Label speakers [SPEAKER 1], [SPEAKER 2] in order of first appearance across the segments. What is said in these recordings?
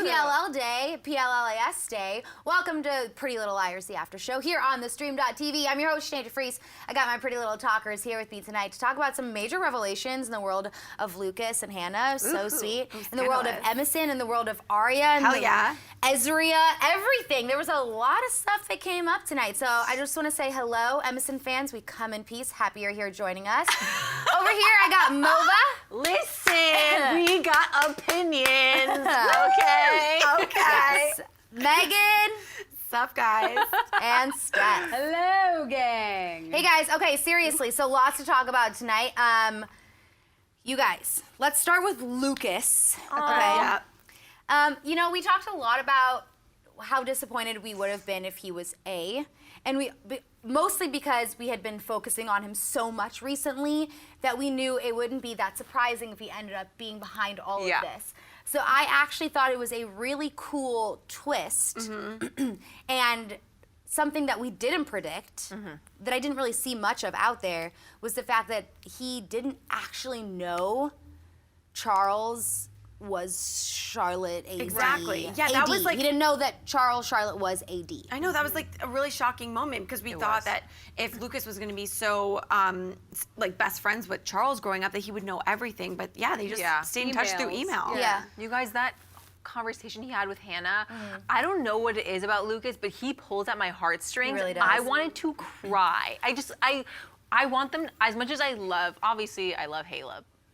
[SPEAKER 1] PLL Day, PLLAS Day. Welcome to Pretty Little Liars, the after show here on the Stream.tv. I'm your host, Sinead de Vries. I got my pretty little talkers here with me tonight to talk about some major revelations in the world of Lucas and Hannah. So sweet. In the world of Emison, in the world of Arya, and Ezria, everything. There was a lot of stuff that came up tonight. So I just want to say hello, Emison fans. We come in peace. Happy you're here joining us. Over here, I got Mova.
[SPEAKER 2] Listen, we got opinions. Okay.
[SPEAKER 1] Yes. Megan.
[SPEAKER 2] Sup, guys?
[SPEAKER 1] And Steph.
[SPEAKER 3] Hello, gang.
[SPEAKER 1] Hey, guys. Okay, seriously. So lots to talk about tonight. You guys, let's start with Lucas. Okay.
[SPEAKER 2] Yeah.
[SPEAKER 1] You know, we talked a lot about how disappointed we would have been if he was A, and mostly because we had been focusing on him so much recently that we knew it wouldn't be that surprising if he ended up being behind all of this. So I actually thought it was a really cool twist, and something that we didn't predict, that I didn't really see much of out there, was the fact that he didn't actually know Charles was Charlotte AD.
[SPEAKER 2] Exactly. Yeah,
[SPEAKER 1] AD.
[SPEAKER 2] that was like...
[SPEAKER 1] He didn't know that Charlotte was AD.
[SPEAKER 2] I know, that was like a really shocking moment because we thought that if Lucas was going to be so like best friends with Charles growing up that he would know everything, but yeah, they just stayed in touch through email.
[SPEAKER 1] Yeah.
[SPEAKER 4] You guys, that conversation he had with Hannah, I don't know what it is about Lucas, but he pulls at my heartstrings.
[SPEAKER 1] He really does.
[SPEAKER 4] I wanted to cry. I want them, as much as obviously I love Hale,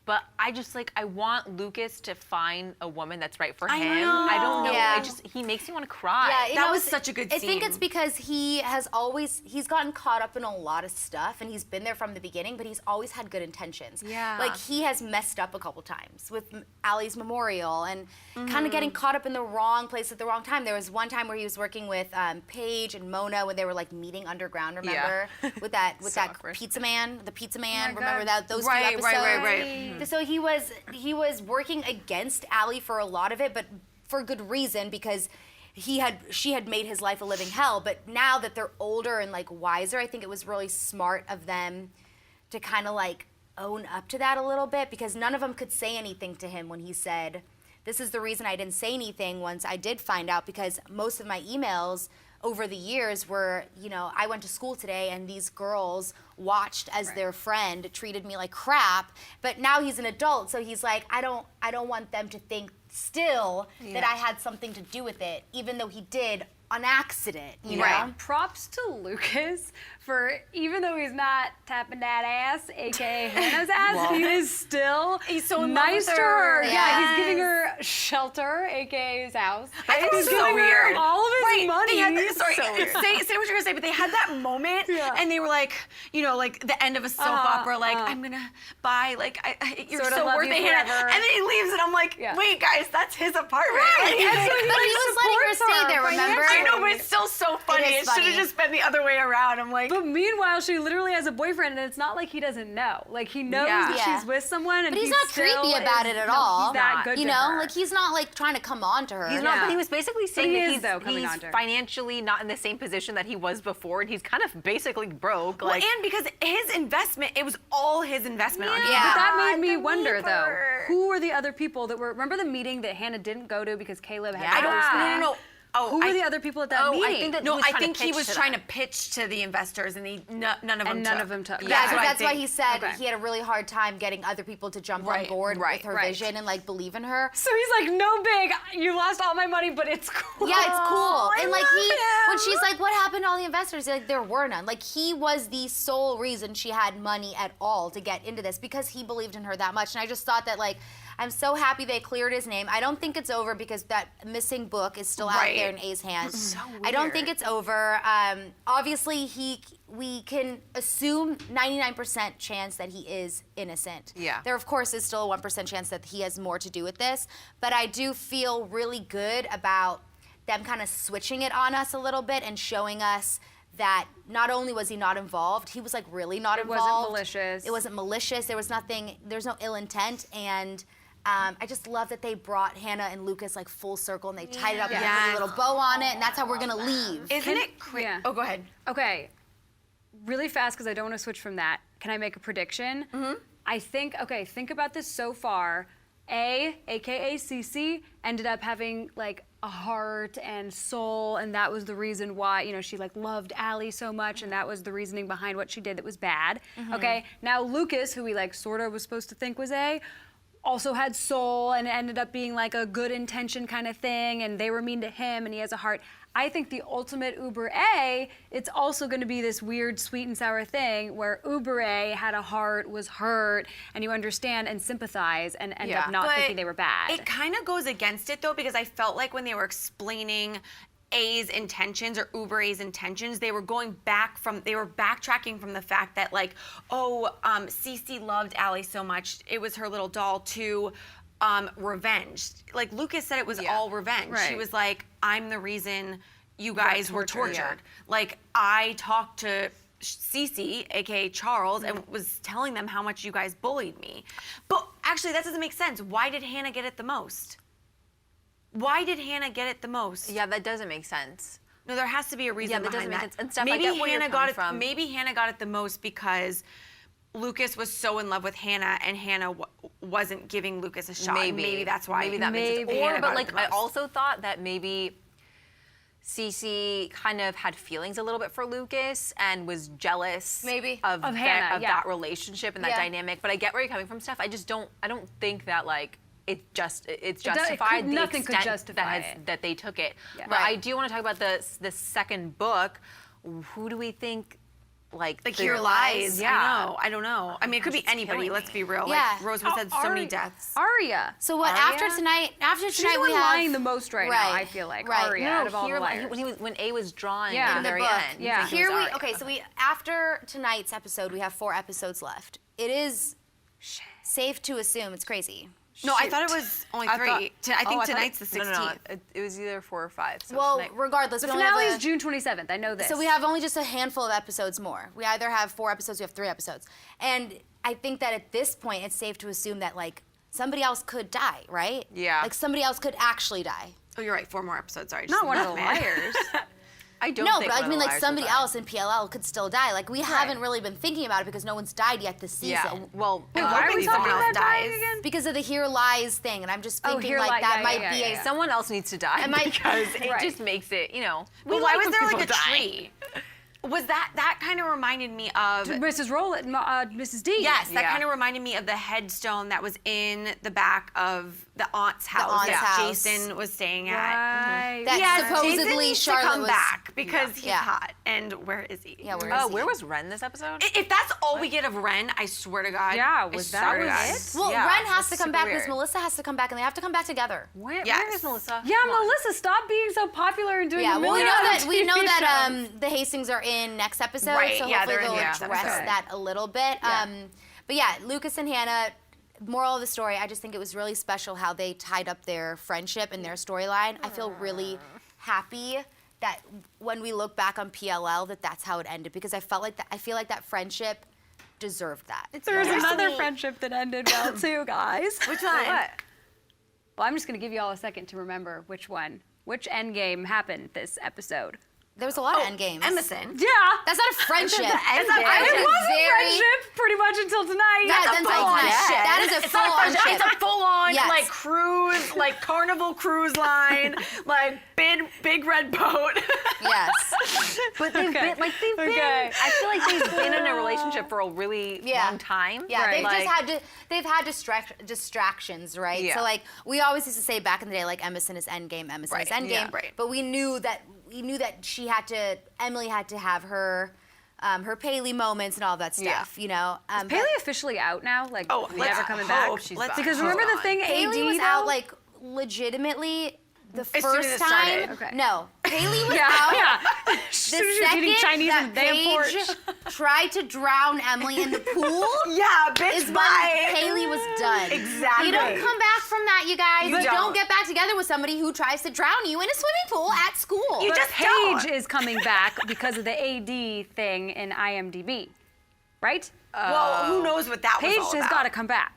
[SPEAKER 4] but I want Lucas to find a woman that's right for him. I don't know.
[SPEAKER 1] Yeah.
[SPEAKER 4] He makes me want to cry.
[SPEAKER 1] Yeah,
[SPEAKER 2] that was such a good scene.
[SPEAKER 1] I think it's because he's gotten caught up in a lot of stuff, and he's been there from the beginning, but he's always had good intentions.
[SPEAKER 4] Yeah.
[SPEAKER 1] Like, he has messed up a couple times with Allie's memorial and kind of getting caught up in the wrong place at the wrong time. There was one time where he was working with Paige and Mona when they were like meeting underground, remember? With that pizza man, the pizza man, remember that? Those two episodes?
[SPEAKER 2] Right.
[SPEAKER 1] So he was working against Allie for a lot of it, but for good reason, because she had made his life a living hell. But now that they're older and like wiser, I think it was really smart of them to kind of like own up to that a little bit, because none of them could say anything to him when he said, "This is the reason I didn't say anything once I did find out," because most of my emails over the years were, you know, I went to school today and these girls watched as their friend treated me like crap, but now he's an adult, so he's like, I don't want them to think still that I had something to do with it, even though he did on accident, you know?
[SPEAKER 3] Props to Lucas for, even though he's not tapping that ass, aka Hannah's ass, he is still
[SPEAKER 2] so
[SPEAKER 3] nice to her.
[SPEAKER 1] Yes.
[SPEAKER 3] Yeah, he's giving her shelter, aka his house.
[SPEAKER 2] I think
[SPEAKER 3] He's
[SPEAKER 2] it's so
[SPEAKER 3] giving
[SPEAKER 2] weird.
[SPEAKER 3] her all of his money.
[SPEAKER 2] They had that, sorry,
[SPEAKER 3] So weird.
[SPEAKER 2] say what you're gonna say, but they had that moment, and they were like, you know, like the end of a soap opera, like I'm gonna buy, like you're
[SPEAKER 3] Sort of
[SPEAKER 2] so
[SPEAKER 3] love
[SPEAKER 2] worth
[SPEAKER 3] you
[SPEAKER 2] it, Hannah.
[SPEAKER 3] forever.
[SPEAKER 2] And then he leaves, and I'm like, wait, guys, that's his apartment.
[SPEAKER 1] But he was letting her stay there, remember?
[SPEAKER 2] I know, but it's still so funny.
[SPEAKER 1] It is
[SPEAKER 2] It should
[SPEAKER 1] funny.
[SPEAKER 2] have just been the other way around. I'm like,
[SPEAKER 3] But meanwhile, she literally has a boyfriend, and it's not like he doesn't know. Like, he knows that she's with someone, and
[SPEAKER 1] But he's not creepy about it at all.
[SPEAKER 3] He's that good
[SPEAKER 1] you
[SPEAKER 3] to
[SPEAKER 1] know,
[SPEAKER 3] her.
[SPEAKER 1] like he's not like trying to come on to her.
[SPEAKER 4] He's not, but he was basically saying
[SPEAKER 3] he
[SPEAKER 4] that
[SPEAKER 3] is, though, coming
[SPEAKER 4] he's
[SPEAKER 3] on to her.
[SPEAKER 4] financially not in the same position that he was before, and he's kind of basically broke.
[SPEAKER 2] well,
[SPEAKER 4] Like,
[SPEAKER 2] and because his investment, it was all his investment on him.
[SPEAKER 3] But that made me
[SPEAKER 2] the
[SPEAKER 3] wonder, though,
[SPEAKER 2] Weeper.
[SPEAKER 3] who were the other people that were, remember the meeting that Hannah didn't go to because Caleb had
[SPEAKER 2] I don't, no.
[SPEAKER 3] Who were the other people at that meeting?
[SPEAKER 4] I think that
[SPEAKER 2] No,
[SPEAKER 4] he was
[SPEAKER 2] I
[SPEAKER 4] trying
[SPEAKER 2] think
[SPEAKER 4] to
[SPEAKER 2] he
[SPEAKER 4] pitch
[SPEAKER 2] was
[SPEAKER 4] to
[SPEAKER 2] trying
[SPEAKER 4] them.
[SPEAKER 2] to pitch to the investors, and none of them took.
[SPEAKER 1] Yeah, because that's why
[SPEAKER 2] think.
[SPEAKER 1] he said
[SPEAKER 3] Okay.
[SPEAKER 1] he had a really hard time getting other people to jump on board with her vision and like believe in her.
[SPEAKER 3] So he's like, no big, you lost all my money, but it's cool.
[SPEAKER 1] Yeah, it's cool. And like
[SPEAKER 2] him.
[SPEAKER 1] when she's like, what happened to all the investors? Like, there were none. Like, he was the sole reason she had money at all to get into this, because he believed in her that much. And I just thought that, like, I'm so happy they cleared his name. I don't think it's over, because that missing book is still out there in A's hands.
[SPEAKER 2] So
[SPEAKER 1] I don't think it's over. Obviously, we can assume 99% chance that he is innocent.
[SPEAKER 4] Yeah.
[SPEAKER 1] There, of course, is still a 1% chance that he has more to do with this. But I do feel really good about them kind of switching it on us a little bit and showing us that not only was he not involved, he was like really not involved.
[SPEAKER 3] It wasn't malicious.
[SPEAKER 1] It wasn't malicious. There was nothing, there's no ill intent. And I just love that they brought Hannah and Lucas like full circle, and they tied it up with a little bow on it, and that's how we're gonna leave.
[SPEAKER 2] Isn't it crazy?
[SPEAKER 3] Yeah.
[SPEAKER 2] Oh, go ahead.
[SPEAKER 3] Okay, really fast, because I don't want to switch from that. Can I make a prediction? I think, okay, think about this so far. A, aka Cece, ended up having like a heart and soul, and that was the reason why, you know, she like loved Allie so much, and that was the reasoning behind what she did that was bad. Okay, now Lucas, who we like sort of was supposed to think was A, also had soul and it ended up being like a good intention kind of thing, and they were mean to him and he has a heart. I think the ultimate Uber A, it's also going to be this weird sweet and sour thing where Uber A had a heart, was hurt, and you understand and sympathize and end up not thinking they were bad.
[SPEAKER 2] It kind of goes against it though, because I felt like when they were explaining A's intentions or Uber A's intentions, they were backtracking from the fact that like, Cece loved Allie so much, it was her little doll, to revenge. Like Lucas said, it was all revenge.
[SPEAKER 3] Right.
[SPEAKER 2] She was like, I'm the reason you guys were tortured. Like I talked to Cece, aka Charles, and was telling them how much you guys bullied me. But actually, that doesn't make sense. Why did Hanna get it the most? Why did Hanna get it the most?
[SPEAKER 4] Yeah, that doesn't make sense.
[SPEAKER 2] No, there has to be a reason
[SPEAKER 4] that
[SPEAKER 2] behind
[SPEAKER 4] doesn't make
[SPEAKER 2] that.
[SPEAKER 4] sense. And Steph,
[SPEAKER 2] maybe
[SPEAKER 4] I get where you're
[SPEAKER 2] Hanna got
[SPEAKER 4] coming
[SPEAKER 2] it.
[SPEAKER 4] from.
[SPEAKER 2] Maybe Hanna got it the most because Lucas was so in love with Hanna, and Hanna wasn't giving Lucas a shot. Maybe that's why.
[SPEAKER 4] Maybe that makes sense.
[SPEAKER 2] Maybe Hanna
[SPEAKER 4] Or,
[SPEAKER 2] got
[SPEAKER 4] but
[SPEAKER 2] it
[SPEAKER 4] like,
[SPEAKER 2] the
[SPEAKER 4] I
[SPEAKER 2] most.
[SPEAKER 4] also thought that maybe Cece kind of had feelings a little bit for Lucas and was jealous
[SPEAKER 1] Maybe.
[SPEAKER 4] of
[SPEAKER 3] Hannah,
[SPEAKER 4] that relationship and that
[SPEAKER 1] Yeah.
[SPEAKER 4] dynamic. But I get where you're coming from, Steph. I don't think that like it's justified. The
[SPEAKER 3] nothing could
[SPEAKER 4] extent
[SPEAKER 3] justify it.
[SPEAKER 4] that they took it.
[SPEAKER 3] Yeah.
[SPEAKER 4] But I do want to talk about the second book. Who do we think? Like
[SPEAKER 2] Here Lies.
[SPEAKER 4] Yeah.
[SPEAKER 2] I don't know. I mean, it could be anybody.
[SPEAKER 4] killing
[SPEAKER 2] Let's
[SPEAKER 4] me.
[SPEAKER 2] be real.
[SPEAKER 1] Yeah.
[SPEAKER 2] Like Rosewood had so many deaths.
[SPEAKER 3] Arya.
[SPEAKER 1] So what?
[SPEAKER 3] Arya?
[SPEAKER 1] After tonight,
[SPEAKER 3] She's the
[SPEAKER 1] we
[SPEAKER 3] one
[SPEAKER 1] have
[SPEAKER 3] lying the most right now, I feel like.
[SPEAKER 1] Right.
[SPEAKER 3] Arya, out of all the liars.
[SPEAKER 4] when A was drawing
[SPEAKER 3] Yeah.
[SPEAKER 4] at
[SPEAKER 3] In
[SPEAKER 4] the
[SPEAKER 3] the
[SPEAKER 4] very
[SPEAKER 1] book.
[SPEAKER 4] end.
[SPEAKER 3] Yeah.
[SPEAKER 4] I think it
[SPEAKER 1] Here
[SPEAKER 4] was
[SPEAKER 1] we
[SPEAKER 4] Arya.
[SPEAKER 1] okay. So after tonight's episode, we have 4 episodes left. It is safe to assume it's crazy.
[SPEAKER 2] No, I thought it was only 3. I think tonight's the 16th.
[SPEAKER 4] No. It was either 4 or 5. So
[SPEAKER 1] Well,
[SPEAKER 4] tonight-
[SPEAKER 1] regardless,
[SPEAKER 3] The
[SPEAKER 1] we only have
[SPEAKER 3] finale
[SPEAKER 1] a-
[SPEAKER 3] is June 27th. I know this.
[SPEAKER 1] So we have only just a handful of episodes more. We either have 4 episodes, we have 3 episodes. And I think that at this point, it's safe to assume that, like, somebody else could die, right?
[SPEAKER 4] Yeah.
[SPEAKER 1] Like, somebody else could actually die.
[SPEAKER 2] Oh, you're right. 4 more episodes. Sorry.
[SPEAKER 3] Not one of the
[SPEAKER 2] man.
[SPEAKER 3] liars.
[SPEAKER 4] I don't
[SPEAKER 1] No,
[SPEAKER 4] think
[SPEAKER 1] but I
[SPEAKER 4] one of
[SPEAKER 1] mean,
[SPEAKER 4] the
[SPEAKER 1] like,
[SPEAKER 4] liars
[SPEAKER 1] somebody
[SPEAKER 4] will die.
[SPEAKER 1] else in PLL could still die. Like, we haven't really been thinking about it because no one's died yet this season.
[SPEAKER 4] Yeah. Well,
[SPEAKER 3] Wait, why are we
[SPEAKER 2] hoping
[SPEAKER 3] talking
[SPEAKER 2] someone
[SPEAKER 3] about
[SPEAKER 2] else
[SPEAKER 3] dying
[SPEAKER 2] dies.
[SPEAKER 3] again?
[SPEAKER 1] Because of the Here Lies thing, and I'm just thinking,
[SPEAKER 3] Here
[SPEAKER 1] like,
[SPEAKER 3] Lies,
[SPEAKER 1] that
[SPEAKER 3] yeah,
[SPEAKER 1] might
[SPEAKER 3] yeah,
[SPEAKER 1] be
[SPEAKER 3] yeah.
[SPEAKER 4] someone else needs to die
[SPEAKER 1] might-
[SPEAKER 4] because it
[SPEAKER 3] Right.
[SPEAKER 4] just makes it, you know.
[SPEAKER 2] But why was
[SPEAKER 4] when
[SPEAKER 2] there
[SPEAKER 4] people
[SPEAKER 2] like a
[SPEAKER 4] die.
[SPEAKER 2] tree? Was that kind of reminded me of
[SPEAKER 3] Mrs. Rowland, Mrs. D.
[SPEAKER 2] Yes, that
[SPEAKER 4] Yeah.
[SPEAKER 2] kind of reminded me of the headstone that was in the back of the aunt's house
[SPEAKER 1] aunt's
[SPEAKER 2] that
[SPEAKER 1] house.
[SPEAKER 2] Jason was staying at.
[SPEAKER 3] Right.
[SPEAKER 1] That
[SPEAKER 2] Yes,
[SPEAKER 1] supposedly
[SPEAKER 2] Jason needs
[SPEAKER 1] Charlotte
[SPEAKER 2] to come
[SPEAKER 1] was
[SPEAKER 2] back because he's
[SPEAKER 1] Yeah.
[SPEAKER 2] hot. And where is he?
[SPEAKER 1] Yeah, where
[SPEAKER 4] Oh,
[SPEAKER 1] is he?
[SPEAKER 4] where was Ren this episode?
[SPEAKER 2] If that's all we get of Ren, I swear to God.
[SPEAKER 3] Yeah,
[SPEAKER 2] I
[SPEAKER 3] was that
[SPEAKER 2] swear to
[SPEAKER 3] was
[SPEAKER 2] God.
[SPEAKER 3] it?
[SPEAKER 1] Well,
[SPEAKER 4] Yeah,
[SPEAKER 1] Ren has
[SPEAKER 4] that's
[SPEAKER 1] to come
[SPEAKER 4] super
[SPEAKER 1] back
[SPEAKER 4] weird.
[SPEAKER 1] because Melissa has to come back, and they have to come back together.
[SPEAKER 4] Where
[SPEAKER 2] Yes.
[SPEAKER 4] is Melissa?
[SPEAKER 3] Yeah,
[SPEAKER 4] Come on.
[SPEAKER 3] Melissa, stop being so popular and doing
[SPEAKER 1] Yeah,
[SPEAKER 3] a
[SPEAKER 1] well, we
[SPEAKER 3] million
[SPEAKER 1] know
[SPEAKER 3] other
[SPEAKER 1] that
[SPEAKER 3] TV shows.
[SPEAKER 1] the Hastings are in next episode,
[SPEAKER 2] Right,
[SPEAKER 1] so
[SPEAKER 2] yeah,
[SPEAKER 1] hopefully
[SPEAKER 2] they're in
[SPEAKER 1] they'll
[SPEAKER 2] the next
[SPEAKER 1] address
[SPEAKER 2] episode.
[SPEAKER 1] that a little bit.
[SPEAKER 3] Yeah.
[SPEAKER 1] But yeah, Lucas and Hannah. Moral of the story, I just think it was really special how they tied up their friendship and their storyline. I feel really happy that when we look back on PLL, that's how it ended because I feel like that friendship deserved that.
[SPEAKER 3] There was another friendship that ended well too, guys.
[SPEAKER 2] Which one?
[SPEAKER 3] What? Well, I'm just gonna give you all a second to remember which end game happened this episode.
[SPEAKER 1] There was a lot of end games.
[SPEAKER 2] Emison.
[SPEAKER 3] Yeah.
[SPEAKER 1] That's not a friendship.
[SPEAKER 2] end
[SPEAKER 1] That's
[SPEAKER 2] game.
[SPEAKER 3] It was a
[SPEAKER 1] very-
[SPEAKER 3] friendship pretty much until tonight.
[SPEAKER 1] Yeah,
[SPEAKER 2] That's a
[SPEAKER 1] that's
[SPEAKER 2] full-on
[SPEAKER 1] like
[SPEAKER 2] shit.
[SPEAKER 1] that is a
[SPEAKER 2] It's not a
[SPEAKER 1] full-on
[SPEAKER 2] friendship.
[SPEAKER 1] ship.
[SPEAKER 2] It's a full-on
[SPEAKER 1] Yes.
[SPEAKER 2] like cruise, like Carnival cruise line, like big red boat.
[SPEAKER 1] Yes.
[SPEAKER 4] But they've been I feel like they've been in a relationship for a really
[SPEAKER 1] Yeah.
[SPEAKER 4] long time.
[SPEAKER 1] Yeah,
[SPEAKER 3] Right.
[SPEAKER 1] they've had distractions, right?
[SPEAKER 4] Yeah.
[SPEAKER 1] So like we always used to say back in the day, like Emison is endgame, Emison
[SPEAKER 2] Right,
[SPEAKER 1] is endgame.
[SPEAKER 2] yeah, right.
[SPEAKER 1] But we knew that Emily had to have her her Paley moments and all that stuff, you know.
[SPEAKER 3] Paley officially out now? Like,
[SPEAKER 2] let's
[SPEAKER 3] never coming back?
[SPEAKER 2] hope.
[SPEAKER 4] She's
[SPEAKER 2] Let's
[SPEAKER 4] back.
[SPEAKER 3] Because
[SPEAKER 2] hope.
[SPEAKER 3] remember the thing
[SPEAKER 1] Haley
[SPEAKER 3] AD
[SPEAKER 1] was
[SPEAKER 3] though?
[SPEAKER 1] out like legitimately the
[SPEAKER 2] As soon as
[SPEAKER 1] first
[SPEAKER 2] it
[SPEAKER 1] time.
[SPEAKER 2] started.
[SPEAKER 3] Okay.
[SPEAKER 1] No, Haley was
[SPEAKER 3] Yeah,
[SPEAKER 1] out.
[SPEAKER 3] yeah.
[SPEAKER 1] The
[SPEAKER 3] She was eating
[SPEAKER 1] second
[SPEAKER 3] Chinese
[SPEAKER 1] that
[SPEAKER 3] on the damn
[SPEAKER 1] Paige
[SPEAKER 3] porch.
[SPEAKER 1] tried to drown Emily in the pool
[SPEAKER 2] Yeah, bitch,
[SPEAKER 1] is when
[SPEAKER 2] bye.
[SPEAKER 1] Haley was done.
[SPEAKER 2] Exactly.
[SPEAKER 1] You don't come back from that, you guys.
[SPEAKER 2] You
[SPEAKER 1] You don't
[SPEAKER 2] don't.
[SPEAKER 1] get back together with somebody who tries to drown you in a swimming pool at school.
[SPEAKER 2] You
[SPEAKER 3] But
[SPEAKER 2] just
[SPEAKER 3] Paige
[SPEAKER 2] don't.
[SPEAKER 3] is coming back because of the AD thing in IMDb, right?
[SPEAKER 2] Well, who knows what that was
[SPEAKER 3] Paige
[SPEAKER 2] all
[SPEAKER 3] has
[SPEAKER 2] about.
[SPEAKER 3] got to come back.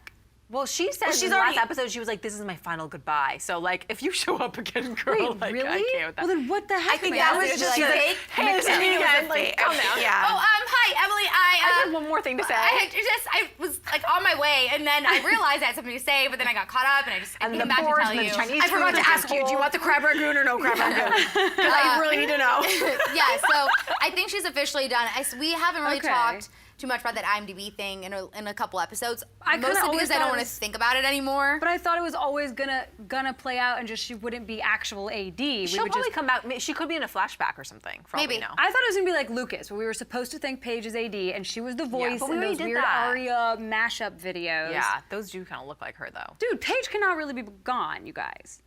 [SPEAKER 4] Well, she said
[SPEAKER 2] she's
[SPEAKER 4] in the
[SPEAKER 2] already-
[SPEAKER 4] last episode, she was like, "This is my final goodbye." So, like, if you show up again, girl,
[SPEAKER 3] Wait,
[SPEAKER 4] like,
[SPEAKER 3] really?
[SPEAKER 4] I can't with that.
[SPEAKER 3] Well, then what the heck?
[SPEAKER 2] I think
[SPEAKER 3] man?
[SPEAKER 2] that was just
[SPEAKER 4] like,
[SPEAKER 2] fake.
[SPEAKER 4] hey,
[SPEAKER 2] mix-up.
[SPEAKER 4] it's me again,
[SPEAKER 2] It was
[SPEAKER 4] like,
[SPEAKER 2] fake.
[SPEAKER 4] calm down.
[SPEAKER 2] Yeah.
[SPEAKER 1] Oh, hi hi, Emily.
[SPEAKER 4] I have one more thing to say.
[SPEAKER 1] I was like on my way, and then I realized I had something to say, but then I got caught up, and I came back to tell you.
[SPEAKER 2] I forgot to ask you, do you want the crab rangoon or no crab rangoon? Because I really need to know.
[SPEAKER 1] Yeah, so I think she's officially done. We haven't really
[SPEAKER 3] Okay.
[SPEAKER 1] talked too much about that IMDb thing in a couple episodes.
[SPEAKER 3] I kinda
[SPEAKER 1] Mostly
[SPEAKER 3] always
[SPEAKER 1] because I
[SPEAKER 3] thought
[SPEAKER 1] don't
[SPEAKER 3] it
[SPEAKER 1] want to
[SPEAKER 3] was-
[SPEAKER 1] think about it anymore.
[SPEAKER 3] But I thought it was always gonna play out, and just she wouldn't be actual AD.
[SPEAKER 4] She'll probably come back. She could be in a flashback or something. For all we
[SPEAKER 1] Maybe.
[SPEAKER 4] know.
[SPEAKER 3] I thought it was gonna be like Lucas, where we were supposed to think Paige is AD, and she was the voice
[SPEAKER 4] but we
[SPEAKER 3] in
[SPEAKER 4] already
[SPEAKER 3] those
[SPEAKER 4] did
[SPEAKER 3] weird
[SPEAKER 4] that.
[SPEAKER 3] Arya mashup videos.
[SPEAKER 4] Yeah, those do kind of look like her though.
[SPEAKER 3] Dude, Paige cannot really be gone, you guys.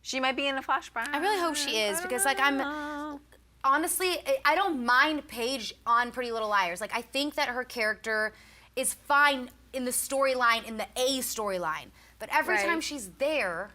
[SPEAKER 4] She might be in a flashback.
[SPEAKER 1] I really hope she is, because like honestly, I don't mind Paige on Pretty Little Liars. Like I think that her character is fine in the storyline, in the A storyline. But every
[SPEAKER 3] Right.
[SPEAKER 1] time she's there,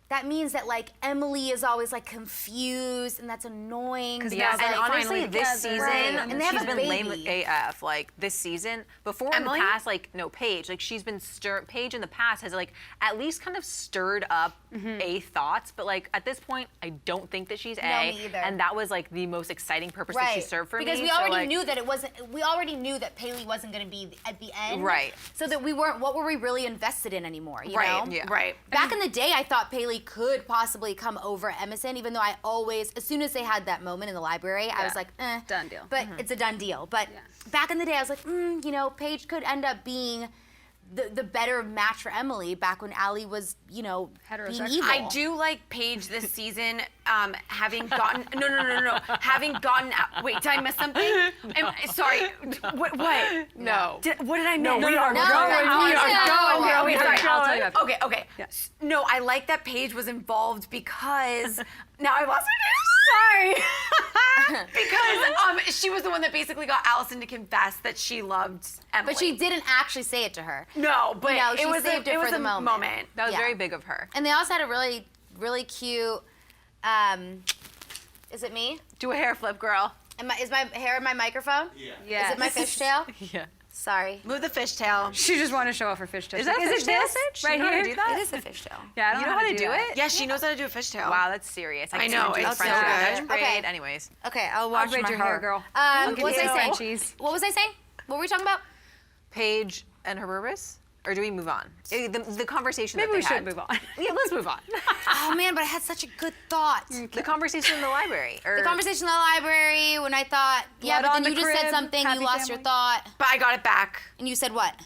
[SPEAKER 1] that means that like Emily is always like confused, and that's annoying.
[SPEAKER 3] 'Cause
[SPEAKER 4] Yeah,
[SPEAKER 3] Yes,
[SPEAKER 4] and
[SPEAKER 3] like,
[SPEAKER 4] honestly,
[SPEAKER 3] finally
[SPEAKER 4] this
[SPEAKER 3] together.
[SPEAKER 4] season,
[SPEAKER 1] Right, and they have
[SPEAKER 4] she's
[SPEAKER 1] a
[SPEAKER 4] been lame
[SPEAKER 1] baby.
[SPEAKER 4] AF. Like this season, before
[SPEAKER 2] Emily?
[SPEAKER 4] in the past, like no Paige, like she's been Paige in the past has like at least kind of stirred up A thoughts, but like at this point, I don't think that she's A.
[SPEAKER 1] me either.
[SPEAKER 4] And that was like the most exciting purpose that she served for
[SPEAKER 1] because
[SPEAKER 4] me.
[SPEAKER 1] we
[SPEAKER 4] so,
[SPEAKER 1] already
[SPEAKER 4] like,
[SPEAKER 1] knew that it wasn't. We already knew that Paley wasn't going to be at the end.
[SPEAKER 4] Right.
[SPEAKER 1] So that we weren't. What were we really invested in anymore? You
[SPEAKER 2] Right,
[SPEAKER 1] know?
[SPEAKER 4] Yeah.
[SPEAKER 2] right.
[SPEAKER 1] Back in the day, I thought Paley could possibly come over Emison, even though I always, as soon as they had that moment in the library, I was like,
[SPEAKER 3] Done deal.
[SPEAKER 1] But it's a done deal. But back in the day, I was like, you know, Paige could end up being the better match for Emily back when Allie was, you know, being
[SPEAKER 3] Heterosexual.
[SPEAKER 1] evil.
[SPEAKER 2] I do like Paige this season, having gotten no, having gotten out. Wait, did I miss something? Sorry, what?
[SPEAKER 4] No.
[SPEAKER 2] What did I miss?
[SPEAKER 3] we are
[SPEAKER 1] No,
[SPEAKER 3] going.
[SPEAKER 1] no,
[SPEAKER 3] We are
[SPEAKER 1] no.
[SPEAKER 3] going.
[SPEAKER 1] Okay,
[SPEAKER 3] Wait,
[SPEAKER 1] okay,
[SPEAKER 3] sorry, I'll tell you after.
[SPEAKER 2] Okay.
[SPEAKER 3] Yes.
[SPEAKER 2] No, I like that Paige was involved because now I lost my name. Sorry. Because she was the one that basically got Alison to confess that she loved Emily.
[SPEAKER 1] But she didn't actually say it to her.
[SPEAKER 2] No, but
[SPEAKER 1] No, she
[SPEAKER 2] it was
[SPEAKER 1] saved it
[SPEAKER 2] it
[SPEAKER 1] for
[SPEAKER 2] was
[SPEAKER 1] the
[SPEAKER 2] a
[SPEAKER 1] moment.
[SPEAKER 4] That was
[SPEAKER 1] Yeah.
[SPEAKER 4] very big of her.
[SPEAKER 1] And they also had a really, really cute. Is it me?
[SPEAKER 4] Do a hair flip, girl.
[SPEAKER 1] Is my hair in my microphone?
[SPEAKER 5] Yeah.
[SPEAKER 3] Yes.
[SPEAKER 1] Is it my fishtail?
[SPEAKER 4] Yeah.
[SPEAKER 1] Sorry.
[SPEAKER 2] Move the fishtail.
[SPEAKER 3] She just wanted to show off her fishtail.
[SPEAKER 4] Is that a
[SPEAKER 3] it
[SPEAKER 4] fishtail
[SPEAKER 3] this
[SPEAKER 4] stitch?
[SPEAKER 3] right
[SPEAKER 4] You know how to
[SPEAKER 3] here?
[SPEAKER 4] do that?
[SPEAKER 1] It is a fishtail.
[SPEAKER 3] Yeah, I don't
[SPEAKER 4] You know how to do
[SPEAKER 3] that.
[SPEAKER 4] it?
[SPEAKER 2] Yeah, she knows how to do a fishtail.
[SPEAKER 4] Wow, that's serious.
[SPEAKER 2] I know,
[SPEAKER 4] can't do
[SPEAKER 2] it's
[SPEAKER 4] French
[SPEAKER 2] so
[SPEAKER 4] in
[SPEAKER 2] good.
[SPEAKER 4] French grade.
[SPEAKER 1] Okay.
[SPEAKER 4] Anyways.
[SPEAKER 1] Okay, I'll
[SPEAKER 3] I'll
[SPEAKER 1] watch
[SPEAKER 3] braid
[SPEAKER 1] my
[SPEAKER 3] your
[SPEAKER 1] hair.
[SPEAKER 3] hair, girl.
[SPEAKER 1] What was I
[SPEAKER 3] you.
[SPEAKER 1] saying?
[SPEAKER 3] Cheese.
[SPEAKER 1] What was I saying? What were we talking about?
[SPEAKER 4] Paige and her purpose? Or do we move on? The conversation
[SPEAKER 3] Maybe
[SPEAKER 4] that they
[SPEAKER 3] we should
[SPEAKER 4] had.
[SPEAKER 3] move on.
[SPEAKER 4] Yeah, let's move on.
[SPEAKER 1] Oh man, but I had such a good thought.
[SPEAKER 4] The conversation in the library. Or
[SPEAKER 1] The conversation in the library when I thought, yeah,
[SPEAKER 3] Blood
[SPEAKER 1] but
[SPEAKER 3] on
[SPEAKER 1] then
[SPEAKER 3] the
[SPEAKER 1] you just said
[SPEAKER 3] crib,
[SPEAKER 1] something,
[SPEAKER 3] happy
[SPEAKER 1] you lost your
[SPEAKER 3] family.
[SPEAKER 1] thought,
[SPEAKER 2] But I got it back.
[SPEAKER 1] and you said what?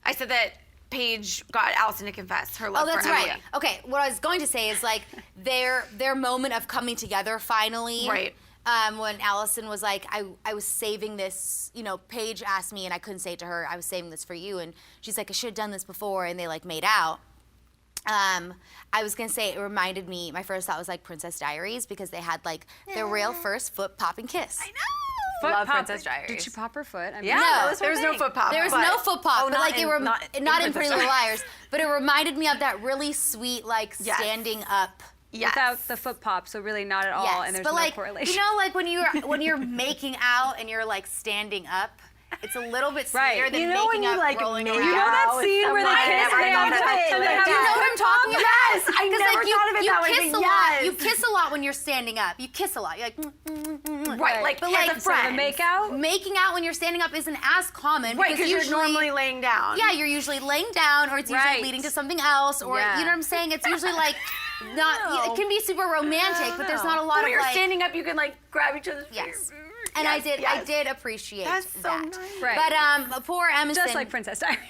[SPEAKER 2] I said that Paige got Alison to confess her love
[SPEAKER 1] Oh, that's
[SPEAKER 2] for Emily.
[SPEAKER 1] right. Okay, what I was going to say is like their moment of coming together finally.
[SPEAKER 2] Right.
[SPEAKER 1] When Alison was like, I was saving this, you know, Paige asked me and I couldn't say it to her, I was saving this for you. And she's like, I should have done this before. And they like made out. I was gonna say it reminded me, my first thought was like Princess Diaries because they had like their real first foot popping kiss. I know.
[SPEAKER 3] Foot
[SPEAKER 4] Love
[SPEAKER 3] pop-
[SPEAKER 4] Princess Diaries.
[SPEAKER 3] Did she pop her foot? I mean,
[SPEAKER 4] Yeah,
[SPEAKER 1] No,
[SPEAKER 4] that was her
[SPEAKER 2] There was no
[SPEAKER 4] thing.
[SPEAKER 2] foot pop.
[SPEAKER 1] There was
[SPEAKER 2] but-
[SPEAKER 1] no foot pop, but
[SPEAKER 4] not
[SPEAKER 1] like
[SPEAKER 4] in- not in
[SPEAKER 1] not in
[SPEAKER 4] Princess
[SPEAKER 1] Pretty Little
[SPEAKER 4] Diaries.
[SPEAKER 1] Liars. But it reminded me of that really sweet like
[SPEAKER 2] Yes.
[SPEAKER 1] standing up.
[SPEAKER 2] Yes.
[SPEAKER 3] without the foot pop, so really not at all,
[SPEAKER 1] Yes,
[SPEAKER 3] and there's
[SPEAKER 1] but
[SPEAKER 3] no
[SPEAKER 1] like
[SPEAKER 3] correlation.
[SPEAKER 1] you know, like when you're making out and you're like standing up, it's a little bit
[SPEAKER 3] Right.
[SPEAKER 1] sweeter than
[SPEAKER 4] You know when
[SPEAKER 1] making
[SPEAKER 4] you,
[SPEAKER 1] up
[SPEAKER 4] like,
[SPEAKER 1] rolling
[SPEAKER 4] make
[SPEAKER 1] around.
[SPEAKER 3] you know that
[SPEAKER 4] Wow,
[SPEAKER 3] scene
[SPEAKER 4] it's
[SPEAKER 3] where they
[SPEAKER 4] so
[SPEAKER 3] kiss
[SPEAKER 4] nice.
[SPEAKER 3] and they
[SPEAKER 4] I
[SPEAKER 3] have
[SPEAKER 4] never
[SPEAKER 3] to
[SPEAKER 4] thought
[SPEAKER 3] and
[SPEAKER 4] of
[SPEAKER 3] they
[SPEAKER 4] that.
[SPEAKER 3] have
[SPEAKER 1] Do you know
[SPEAKER 3] to-
[SPEAKER 1] what I'm talking about?
[SPEAKER 2] Yes, I
[SPEAKER 1] 'Cause,
[SPEAKER 2] never
[SPEAKER 1] like, you,
[SPEAKER 2] thought of it
[SPEAKER 1] you
[SPEAKER 2] that way,
[SPEAKER 1] kiss
[SPEAKER 2] but
[SPEAKER 1] a lot.
[SPEAKER 2] yes.
[SPEAKER 1] You kiss a lot when you're standing up. You kiss a lot. You're like,
[SPEAKER 2] Right, like
[SPEAKER 1] but
[SPEAKER 2] as
[SPEAKER 1] like
[SPEAKER 2] a
[SPEAKER 3] So the
[SPEAKER 2] friend.
[SPEAKER 3] make out?
[SPEAKER 1] making out when you're standing up isn't as common
[SPEAKER 2] Right, because you're
[SPEAKER 1] usually
[SPEAKER 2] normally laying down.
[SPEAKER 1] yeah, you're usually laying down, or it's usually
[SPEAKER 3] Right.
[SPEAKER 1] leading to something else, or
[SPEAKER 3] Yeah.
[SPEAKER 1] you know what I'm saying. It's usually like not. It can be super romantic, but there's not a lot
[SPEAKER 2] When
[SPEAKER 1] of
[SPEAKER 2] you're
[SPEAKER 1] like.
[SPEAKER 2] standing up, you can like grab each other's
[SPEAKER 1] Yes.
[SPEAKER 2] fingers.
[SPEAKER 1] And
[SPEAKER 2] Yes,
[SPEAKER 1] I
[SPEAKER 2] yes.
[SPEAKER 1] did appreciate
[SPEAKER 2] That's so
[SPEAKER 1] that.
[SPEAKER 2] nice.
[SPEAKER 3] Right.
[SPEAKER 1] But poor Emison.
[SPEAKER 3] Just like Princess Diaries.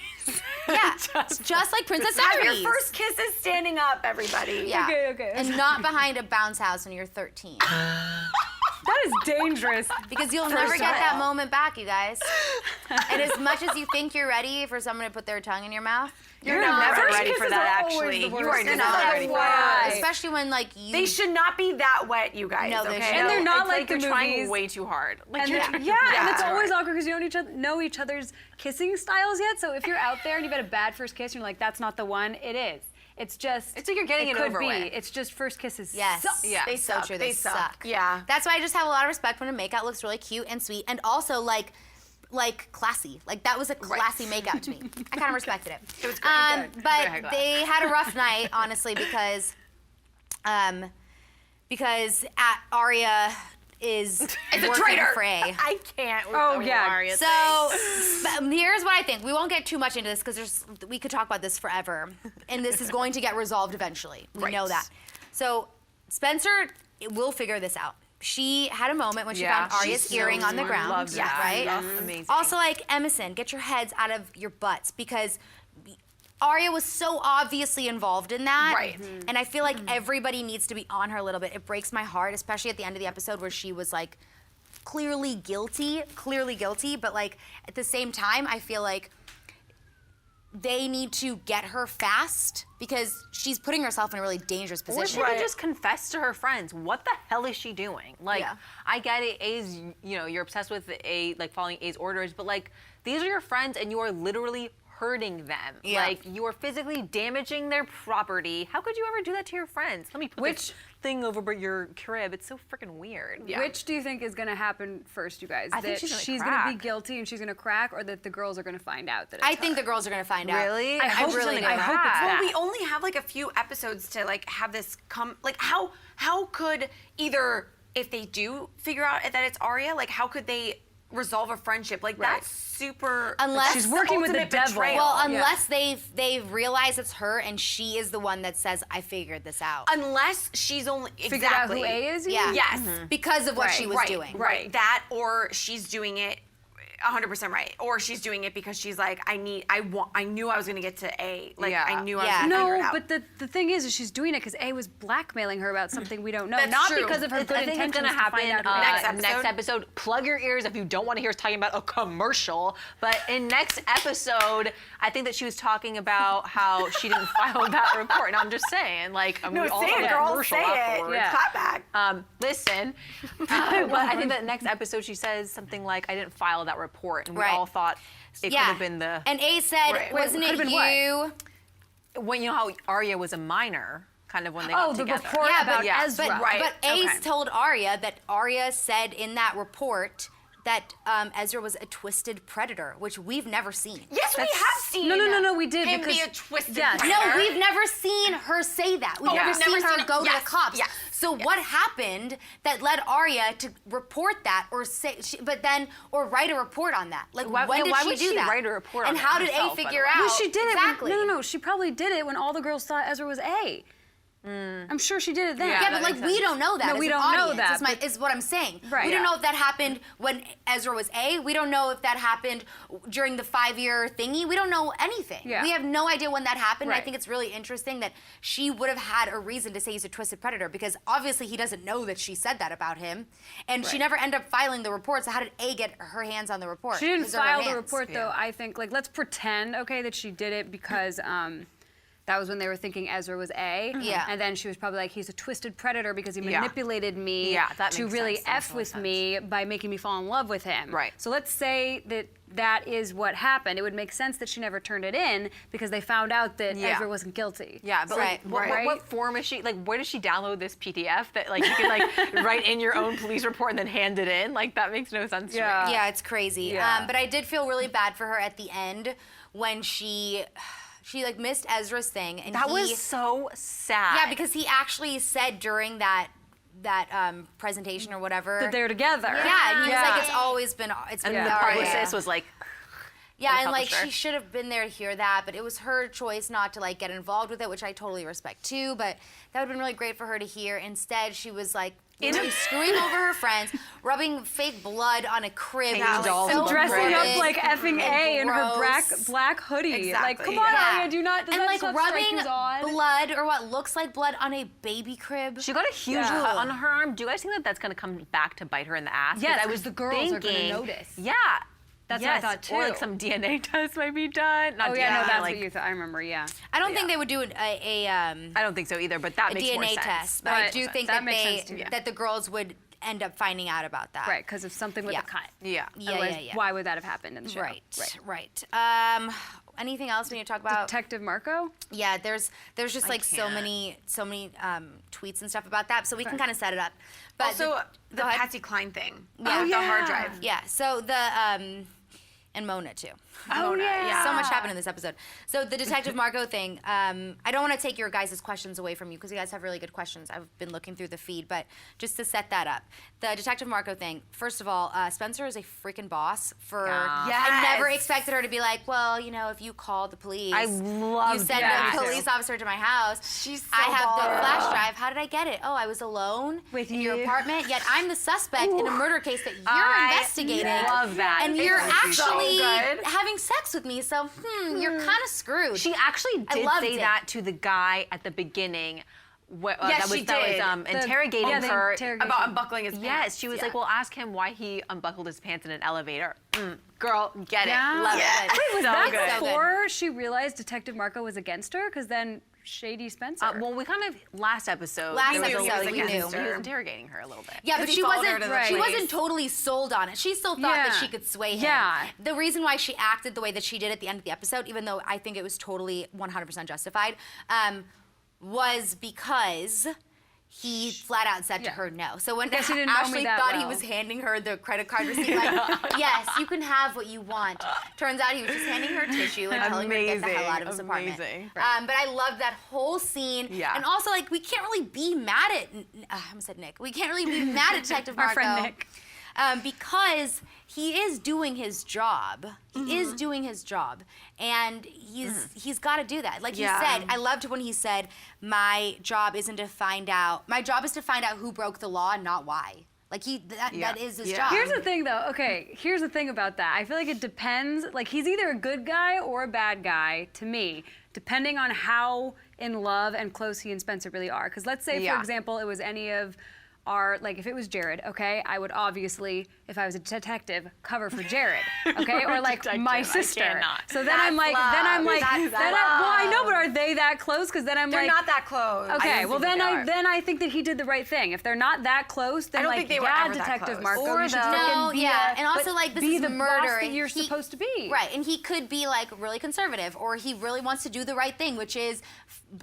[SPEAKER 1] Yeah, just like Princess
[SPEAKER 2] Have
[SPEAKER 1] Diaries.
[SPEAKER 2] your first kiss is standing up, everybody.
[SPEAKER 1] Yeah.
[SPEAKER 3] Okay.
[SPEAKER 1] And not behind a bounce house when you're 13.
[SPEAKER 3] That is dangerous.
[SPEAKER 1] Because you'll never get that moment back, you guys. And as much as you think you're ready for someone to put their tongue in your mouth,
[SPEAKER 2] You're
[SPEAKER 3] Your
[SPEAKER 2] never
[SPEAKER 3] first
[SPEAKER 2] ready for
[SPEAKER 3] kisses
[SPEAKER 2] that,
[SPEAKER 3] are always
[SPEAKER 2] actually.
[SPEAKER 3] the
[SPEAKER 2] You
[SPEAKER 3] worst.
[SPEAKER 2] are
[SPEAKER 1] you're
[SPEAKER 2] not
[SPEAKER 1] not
[SPEAKER 2] ready for
[SPEAKER 3] Why?
[SPEAKER 2] that.
[SPEAKER 1] especially when like you.
[SPEAKER 2] They should not be that wet, you guys.
[SPEAKER 1] No, they
[SPEAKER 2] okay?
[SPEAKER 1] shouldn't.
[SPEAKER 3] And they're not
[SPEAKER 4] It's
[SPEAKER 3] like the
[SPEAKER 4] you're trying
[SPEAKER 3] movies.
[SPEAKER 4] way too hard. Like
[SPEAKER 3] And
[SPEAKER 4] you're
[SPEAKER 3] then-
[SPEAKER 4] trying-
[SPEAKER 3] and it's
[SPEAKER 2] Yeah.
[SPEAKER 3] always awkward because you don't know each other's kissing styles yet. So if you're out there and you've had a bad first kiss and you're like, that's not the one, it is. It's just.
[SPEAKER 4] It's like you're getting it
[SPEAKER 3] could
[SPEAKER 4] over
[SPEAKER 3] be.
[SPEAKER 4] with.
[SPEAKER 3] It's just first kisses.
[SPEAKER 1] Yes.
[SPEAKER 3] suck.
[SPEAKER 4] Yeah.
[SPEAKER 1] They so
[SPEAKER 2] suck.
[SPEAKER 1] true.
[SPEAKER 2] They suck. Yeah.
[SPEAKER 1] That's why I just have a lot of respect when a makeout looks really cute and sweet, and also like classy. Like that was a classy makeout to me. I kind of respected it.
[SPEAKER 2] It was great.
[SPEAKER 4] Very
[SPEAKER 1] But
[SPEAKER 4] high class.
[SPEAKER 1] they had a rough night, honestly, because Aria is
[SPEAKER 2] Is a
[SPEAKER 1] working
[SPEAKER 2] traitor.
[SPEAKER 1] for A.
[SPEAKER 4] I can't. With
[SPEAKER 3] Oh,
[SPEAKER 4] the
[SPEAKER 3] yeah.
[SPEAKER 4] Arya
[SPEAKER 1] So here's what I think. We won't get too much into this because we could talk about this forever, and this is going to get resolved eventually. We know that. So Spencer will figure this out. She had a moment when she found Arya's
[SPEAKER 2] she's
[SPEAKER 1] earring
[SPEAKER 2] so
[SPEAKER 1] on the
[SPEAKER 2] smart.
[SPEAKER 1] ground.
[SPEAKER 4] Love that.
[SPEAKER 1] Right?
[SPEAKER 4] Yes. Amazing.
[SPEAKER 1] Also, like, Emison, get your heads out of your butts because Arya was so obviously involved in that.
[SPEAKER 2] Right.
[SPEAKER 1] And I feel like everybody needs to be on her a little bit. It breaks my heart, especially at the end of the episode where she was like clearly guilty, but like at the same time, I feel like they need to get her fast because she's putting herself in a really dangerous
[SPEAKER 4] Or
[SPEAKER 1] position.
[SPEAKER 4] she could just confess to her friends. What the hell is she doing? Like,
[SPEAKER 1] Yeah.
[SPEAKER 4] I get it. A's, you're obsessed with A, like following A's orders, but like, these are your friends, and you are literally hurting them.
[SPEAKER 1] Yeah.
[SPEAKER 4] Like, you are physically damaging their property. How could you ever do that to your friends? Let me put this thing over your crib. It's so freaking weird.
[SPEAKER 2] Yeah.
[SPEAKER 3] Which do you think is going to happen first, you guys?
[SPEAKER 4] I think
[SPEAKER 3] that
[SPEAKER 4] she's gonna
[SPEAKER 3] going to
[SPEAKER 4] crack.
[SPEAKER 3] be guilty and she's going to crack, or that the girls are going to find out that it's
[SPEAKER 1] I think
[SPEAKER 3] her?
[SPEAKER 1] the girls are gonna find out.
[SPEAKER 4] Really?
[SPEAKER 3] I hope
[SPEAKER 1] really
[SPEAKER 3] so.
[SPEAKER 1] do.
[SPEAKER 3] I hope it's
[SPEAKER 4] Well,
[SPEAKER 3] that.
[SPEAKER 2] Well, we only have like a few episodes to like have this come. Like, how could either if they do figure out that it's Arya, like how could they resolve a friendship? Like that's super.
[SPEAKER 1] Unless-
[SPEAKER 3] She's working with the
[SPEAKER 2] ultimate
[SPEAKER 3] devil.
[SPEAKER 2] betrayal.
[SPEAKER 1] Well, unless they've realized it's her and she is the one that says, I figured this out.
[SPEAKER 2] unless she's only
[SPEAKER 3] Figured out who
[SPEAKER 2] exactly.
[SPEAKER 3] A is? you
[SPEAKER 1] Yeah.
[SPEAKER 3] mean?
[SPEAKER 2] Yes.
[SPEAKER 1] Because of what
[SPEAKER 3] Right,
[SPEAKER 1] she was
[SPEAKER 2] right,
[SPEAKER 1] doing.
[SPEAKER 2] Right. That, or she's doing it 100% right, or she's doing it because she's like, I knew I was gonna get to A. Like
[SPEAKER 4] Yeah.
[SPEAKER 2] I knew I was
[SPEAKER 1] Yeah.
[SPEAKER 2] gonna figure it
[SPEAKER 3] No,
[SPEAKER 2] out.
[SPEAKER 3] but the thing is she's doing it because A was blackmailing her about something we don't know.
[SPEAKER 2] That's
[SPEAKER 3] Not
[SPEAKER 2] true.
[SPEAKER 3] because of her good
[SPEAKER 4] I think
[SPEAKER 3] intentions
[SPEAKER 4] it's gonna
[SPEAKER 3] to
[SPEAKER 4] happen
[SPEAKER 3] find out who
[SPEAKER 2] next
[SPEAKER 3] A is.
[SPEAKER 2] episode.
[SPEAKER 4] next episode. Plug your ears if you don't want to hear us talking about a commercial. But in next episode, I think that she was talking about how she didn't file that report. And I'm just saying, like,
[SPEAKER 2] no,
[SPEAKER 4] we all
[SPEAKER 2] say
[SPEAKER 4] saw
[SPEAKER 2] it,
[SPEAKER 4] the
[SPEAKER 2] girl.
[SPEAKER 4] commercial
[SPEAKER 2] Say
[SPEAKER 4] afterwards.
[SPEAKER 2] it.
[SPEAKER 3] Yeah.
[SPEAKER 2] Clap back.
[SPEAKER 4] Listen, but I think that next episode she says something like, "I didn't file that report," and we
[SPEAKER 1] Right.
[SPEAKER 4] all thought it could have been the
[SPEAKER 1] And A said,
[SPEAKER 2] Right.
[SPEAKER 1] wasn't
[SPEAKER 3] Wait,
[SPEAKER 1] it
[SPEAKER 3] could've been what?
[SPEAKER 1] you?
[SPEAKER 4] when how Arya was a minor, kind of when they
[SPEAKER 3] Oh,
[SPEAKER 4] got
[SPEAKER 3] the
[SPEAKER 4] together.
[SPEAKER 3] report
[SPEAKER 1] Yeah,
[SPEAKER 3] about
[SPEAKER 1] but,
[SPEAKER 3] Ezra.
[SPEAKER 1] but,
[SPEAKER 2] Right,
[SPEAKER 1] but Ace
[SPEAKER 2] okay.
[SPEAKER 1] told Arya that Arya said in that report that Ezra was a twisted predator, which we've never seen.
[SPEAKER 2] Yes, we have seen.
[SPEAKER 3] No, we did,
[SPEAKER 2] him
[SPEAKER 3] because-
[SPEAKER 2] be a twisted
[SPEAKER 3] Yes.
[SPEAKER 2] predator.
[SPEAKER 1] No, we've never seen her say that. We've never
[SPEAKER 2] we've never
[SPEAKER 1] seen her
[SPEAKER 2] seen-
[SPEAKER 1] go to
[SPEAKER 2] yes,
[SPEAKER 1] the cops.
[SPEAKER 2] yes,
[SPEAKER 1] So what happened that led Arya to report that, or say, or write a report on that? Like,
[SPEAKER 4] Why-
[SPEAKER 1] when
[SPEAKER 4] yeah,
[SPEAKER 1] did
[SPEAKER 4] why
[SPEAKER 1] she
[SPEAKER 4] would
[SPEAKER 1] do
[SPEAKER 4] she
[SPEAKER 1] that?
[SPEAKER 4] write a report
[SPEAKER 1] and
[SPEAKER 4] on
[SPEAKER 1] how
[SPEAKER 4] it
[SPEAKER 1] did
[SPEAKER 4] herself,
[SPEAKER 1] A
[SPEAKER 4] by the
[SPEAKER 1] figure
[SPEAKER 4] way?
[SPEAKER 1] out?
[SPEAKER 3] Well, she did
[SPEAKER 1] exactly.
[SPEAKER 3] it. No. She probably did it when all the girls thought Ezra was A. I'm sure she did it then.
[SPEAKER 1] Yeah,
[SPEAKER 4] that
[SPEAKER 1] but like
[SPEAKER 4] makes
[SPEAKER 1] we
[SPEAKER 4] sense.
[SPEAKER 1] don't know that.
[SPEAKER 3] No,
[SPEAKER 1] as
[SPEAKER 3] we
[SPEAKER 1] an
[SPEAKER 3] don't know
[SPEAKER 1] audience,
[SPEAKER 3] that,
[SPEAKER 1] Is what I'm saying.
[SPEAKER 3] Right.
[SPEAKER 1] We don't
[SPEAKER 3] Yeah.
[SPEAKER 1] know if that happened when Ezra was A. We don't know if that happened during the 5-year thingy. We don't know anything.
[SPEAKER 3] Yeah.
[SPEAKER 1] We have no idea when that happened. And I
[SPEAKER 3] Right.
[SPEAKER 1] think it's really interesting that she would have had a reason to say he's a twisted predator because obviously he doesn't know that she said that about him, and she never ended up filing the report. So how did A get her hands on the report?
[SPEAKER 3] She didn't
[SPEAKER 1] His or her
[SPEAKER 3] file the
[SPEAKER 1] hands?
[SPEAKER 3] report though. I think let's pretend that she did it because that was when they were thinking Ezra was A.
[SPEAKER 1] Yeah.
[SPEAKER 3] And then she was probably like, he's a twisted predator because he
[SPEAKER 4] Yeah.
[SPEAKER 3] manipulated me
[SPEAKER 4] Yeah, that
[SPEAKER 3] to
[SPEAKER 4] makes
[SPEAKER 3] really
[SPEAKER 4] sense. That makes
[SPEAKER 3] F
[SPEAKER 4] more
[SPEAKER 3] with
[SPEAKER 4] sense.
[SPEAKER 3] me by making me fall in love with him.
[SPEAKER 4] Right.
[SPEAKER 3] So let's say that is what happened. It would make sense that she never turned it in because they found out that
[SPEAKER 4] Yeah.
[SPEAKER 3] Ezra wasn't guilty.
[SPEAKER 4] Yeah, but
[SPEAKER 1] Right.
[SPEAKER 4] like, what form is she? Like, where does she download this PDF that like you can like write in your own police report and then hand it in? Like that makes no sense
[SPEAKER 3] Yeah.
[SPEAKER 4] to me.
[SPEAKER 1] Yeah, it's crazy.
[SPEAKER 3] Yeah.
[SPEAKER 1] But I did feel really bad for her at the end when she like missed Ezra's thing, and
[SPEAKER 4] That
[SPEAKER 1] he,
[SPEAKER 4] was so sad.
[SPEAKER 1] yeah, because he actually said during that presentation or whatever
[SPEAKER 3] That they're together.
[SPEAKER 1] Yeah, and he was
[SPEAKER 3] Yeah.
[SPEAKER 1] like, it's been
[SPEAKER 4] and
[SPEAKER 1] Arya.
[SPEAKER 4] the publicist was like,
[SPEAKER 1] Yeah,
[SPEAKER 4] the
[SPEAKER 1] and like
[SPEAKER 4] publisher.
[SPEAKER 1] she should have been there to hear that, but it was her choice not to like get involved with it, which I totally respect too. But that would have been really great for her to hear. Instead, she was like literally screwing over her friends, rubbing fake blood on a crib, which was
[SPEAKER 4] dolls
[SPEAKER 1] so
[SPEAKER 4] on
[SPEAKER 3] Dressing
[SPEAKER 4] Right.
[SPEAKER 3] up
[SPEAKER 1] morbid
[SPEAKER 3] like effing
[SPEAKER 1] and
[SPEAKER 3] A in her
[SPEAKER 1] gross.
[SPEAKER 3] black hoodie. Like,
[SPEAKER 2] Exactly,
[SPEAKER 3] come on,
[SPEAKER 2] yeah.
[SPEAKER 3] Arya, does
[SPEAKER 1] and
[SPEAKER 3] that
[SPEAKER 1] like
[SPEAKER 3] stuff strike
[SPEAKER 1] rubbing
[SPEAKER 3] you as odd?
[SPEAKER 1] blood or what looks like blood on a baby crib.
[SPEAKER 4] she got a huge
[SPEAKER 3] Yeah.
[SPEAKER 4] cut on her arm. Do you guys think that that's going to come back to bite her in the ass? 'Cause
[SPEAKER 3] Yes,
[SPEAKER 4] I
[SPEAKER 3] 'cause
[SPEAKER 4] was
[SPEAKER 3] the girls are gonna
[SPEAKER 4] thinking-
[SPEAKER 3] notice.
[SPEAKER 4] Yeah.
[SPEAKER 3] That's what I
[SPEAKER 4] yes.
[SPEAKER 3] thought,
[SPEAKER 4] Or like
[SPEAKER 3] too.
[SPEAKER 4] some DNA test might be done. Not
[SPEAKER 3] Oh yeah, no,
[SPEAKER 4] DNA,
[SPEAKER 3] that's
[SPEAKER 4] like,
[SPEAKER 3] what you thought. I remember, yeah.
[SPEAKER 1] I don't think they would do
[SPEAKER 4] I don't think so either, but that
[SPEAKER 1] a
[SPEAKER 4] makes more
[SPEAKER 1] DNA
[SPEAKER 4] sense.
[SPEAKER 1] test, but I
[SPEAKER 3] Right.
[SPEAKER 1] do think
[SPEAKER 3] That
[SPEAKER 1] that
[SPEAKER 3] makes
[SPEAKER 1] they
[SPEAKER 3] sense too, yeah.
[SPEAKER 1] that the girls would end up finding out about that.
[SPEAKER 3] Right, because of something with
[SPEAKER 1] Yeah.
[SPEAKER 3] a cut.
[SPEAKER 4] Yeah.
[SPEAKER 1] Yeah,
[SPEAKER 3] Otherwise,
[SPEAKER 1] yeah.
[SPEAKER 3] why would that have happened in the show?
[SPEAKER 1] Right. Anything else we need to talk about?
[SPEAKER 3] Detective Marco?
[SPEAKER 1] Yeah, there's just like so
[SPEAKER 4] can't.
[SPEAKER 1] many tweets and stuff about that, so we can kind of set it up. But
[SPEAKER 2] Also, the
[SPEAKER 1] go ahead.
[SPEAKER 2] Patsy Cline thing.
[SPEAKER 1] Yeah.
[SPEAKER 2] with the hard
[SPEAKER 3] yeah.
[SPEAKER 2] drive.
[SPEAKER 1] Yeah. So the and Mona too.
[SPEAKER 2] Mona, yeah.
[SPEAKER 1] So much happened in this episode. So the Detective Margot thing, I don't want to take your guys' questions away from you because you guys have really good questions. I've been looking through the feed, but just to set that up. The Detective Margot thing, first of all, Spencer is a freaking boss for, I never expected her to be like, well, you know, if you called the police,
[SPEAKER 4] I love
[SPEAKER 1] you send a police officer to my house,
[SPEAKER 2] She's so
[SPEAKER 1] I have the
[SPEAKER 2] baller.
[SPEAKER 1] flash drive. How did I get it? Oh, I was alone
[SPEAKER 3] With
[SPEAKER 1] in your
[SPEAKER 3] you.
[SPEAKER 1] apartment, yet I'm the suspect in a murder case that you're investigating.
[SPEAKER 4] love that.
[SPEAKER 1] And
[SPEAKER 4] It's
[SPEAKER 1] you're
[SPEAKER 2] so
[SPEAKER 1] actually
[SPEAKER 2] good.
[SPEAKER 1] having sex with me, so you're kind of screwed.
[SPEAKER 4] She actually
[SPEAKER 1] I
[SPEAKER 4] did
[SPEAKER 1] loved
[SPEAKER 4] say
[SPEAKER 1] it.
[SPEAKER 4] that to the guy at the beginning.
[SPEAKER 2] Yes, she did.
[SPEAKER 4] Interrogating her.
[SPEAKER 2] About unbuckling his pants.
[SPEAKER 4] Yes, she was like, well, ask him why he unbuckled his pants in an elevator. Girl, get
[SPEAKER 3] Yeah.
[SPEAKER 4] it. Love
[SPEAKER 2] Yeah.
[SPEAKER 4] it.
[SPEAKER 3] Wait, was
[SPEAKER 4] So
[SPEAKER 3] that
[SPEAKER 4] good.
[SPEAKER 3] before she realized Detective Marco was against her? Because then Shady Spencer.
[SPEAKER 4] Well, we kind of last episode.
[SPEAKER 1] Last
[SPEAKER 4] there was a
[SPEAKER 1] episode,
[SPEAKER 4] little-
[SPEAKER 1] we
[SPEAKER 4] he
[SPEAKER 1] knew.
[SPEAKER 4] was interrogating her a little bit.
[SPEAKER 1] Yeah, but
[SPEAKER 2] he
[SPEAKER 1] she
[SPEAKER 2] followed
[SPEAKER 1] wasn't.
[SPEAKER 2] her to the
[SPEAKER 1] She
[SPEAKER 2] place.
[SPEAKER 1] wasn't totally sold on it. She still thought that
[SPEAKER 3] Yeah.
[SPEAKER 1] she could sway him.
[SPEAKER 3] Yeah.
[SPEAKER 1] The reason why she acted the way that she did at the end of the episode, even though I think it was totally 100% justified, was because he flat out said to her no. So when
[SPEAKER 3] Guess he didn't know me
[SPEAKER 1] Ashley
[SPEAKER 3] that
[SPEAKER 1] thought he
[SPEAKER 3] well.
[SPEAKER 1] was handing her the credit card receipt, like, yes, you can have what you want. Turns out he was just handing her tissue and telling her to get the hell out of his apartment.
[SPEAKER 4] Amazing.
[SPEAKER 1] But I loved that whole scene.
[SPEAKER 4] Yeah.
[SPEAKER 1] And also, like, we can't really be mad at, I almost said Nick. We can't really be mad at Detective
[SPEAKER 3] Our
[SPEAKER 1] Marco.
[SPEAKER 3] friend Nick.
[SPEAKER 1] Because he is doing his job. He is doing his job. And he's got to do that. Like he said, I loved when he said, my job is to find out who broke the law and not why. Like that is his job.
[SPEAKER 3] Here's the thing, though. Okay, here's the thing about that. I feel like it depends. Like, he's either a good guy or a bad guy to me, depending on how in love and close he and Spencer really are. Because let's say, for example, it was any of our, like, if it was Jared, okay, I would obviously, if I was a detective, cover for Jared, okay, or like my sister.
[SPEAKER 4] cannot.
[SPEAKER 3] So then I'm like, well, I know, but are they that close? Because then I'm
[SPEAKER 2] They're
[SPEAKER 3] like,
[SPEAKER 2] not that close.
[SPEAKER 3] okay, well then
[SPEAKER 2] I
[SPEAKER 3] I think that he did the right thing. If they're not that close, then
[SPEAKER 2] I don't
[SPEAKER 3] like,
[SPEAKER 2] think they were
[SPEAKER 3] yeah,
[SPEAKER 2] ever that
[SPEAKER 3] Detective
[SPEAKER 2] close.
[SPEAKER 3] Marco,
[SPEAKER 4] Or
[SPEAKER 3] you should
[SPEAKER 4] though-
[SPEAKER 3] frickin'
[SPEAKER 1] No,
[SPEAKER 3] be
[SPEAKER 1] yeah,
[SPEAKER 3] a-
[SPEAKER 1] and also
[SPEAKER 3] but
[SPEAKER 1] like this
[SPEAKER 3] be
[SPEAKER 1] is
[SPEAKER 3] the
[SPEAKER 1] murder.
[SPEAKER 3] boss that
[SPEAKER 1] and
[SPEAKER 3] you're supposed to be.
[SPEAKER 1] Right, and he could be like really conservative, or he really wants to do the right thing, which is,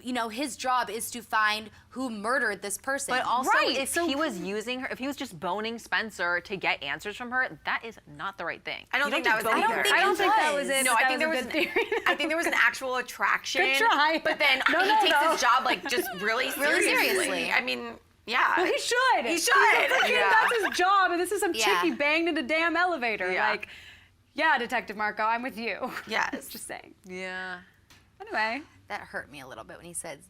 [SPEAKER 1] you know, his job is to find who murdered this person.
[SPEAKER 4] But also,
[SPEAKER 3] Right,
[SPEAKER 4] if
[SPEAKER 3] so-
[SPEAKER 4] he was using her, if he was just boning Spencer to get answers from her, that is not the right thing.
[SPEAKER 2] I don't
[SPEAKER 4] You
[SPEAKER 2] think
[SPEAKER 4] just
[SPEAKER 2] that was
[SPEAKER 4] bone
[SPEAKER 2] either.
[SPEAKER 4] her.
[SPEAKER 3] I don't think that was it.
[SPEAKER 2] No,
[SPEAKER 3] but
[SPEAKER 2] I
[SPEAKER 3] that
[SPEAKER 2] think there was
[SPEAKER 3] a good theory.
[SPEAKER 2] I think there was an actual attraction.
[SPEAKER 3] Good try.
[SPEAKER 2] But then
[SPEAKER 3] No,
[SPEAKER 2] he
[SPEAKER 3] no,
[SPEAKER 2] takes
[SPEAKER 3] no.
[SPEAKER 2] his job like just really seriously.
[SPEAKER 1] seriously.
[SPEAKER 2] I mean, yeah.
[SPEAKER 3] Well, he should.
[SPEAKER 2] He should.
[SPEAKER 3] Yeah. That's his job, and this is some chick
[SPEAKER 1] Yeah.
[SPEAKER 3] he banged in a damn elevator.
[SPEAKER 2] Yeah.
[SPEAKER 3] Like, yeah, Detective Marco, I'm with you.
[SPEAKER 2] Yes.
[SPEAKER 3] Just saying.
[SPEAKER 4] Yeah.
[SPEAKER 3] Anyway.
[SPEAKER 1] that hurt me a little bit when he said,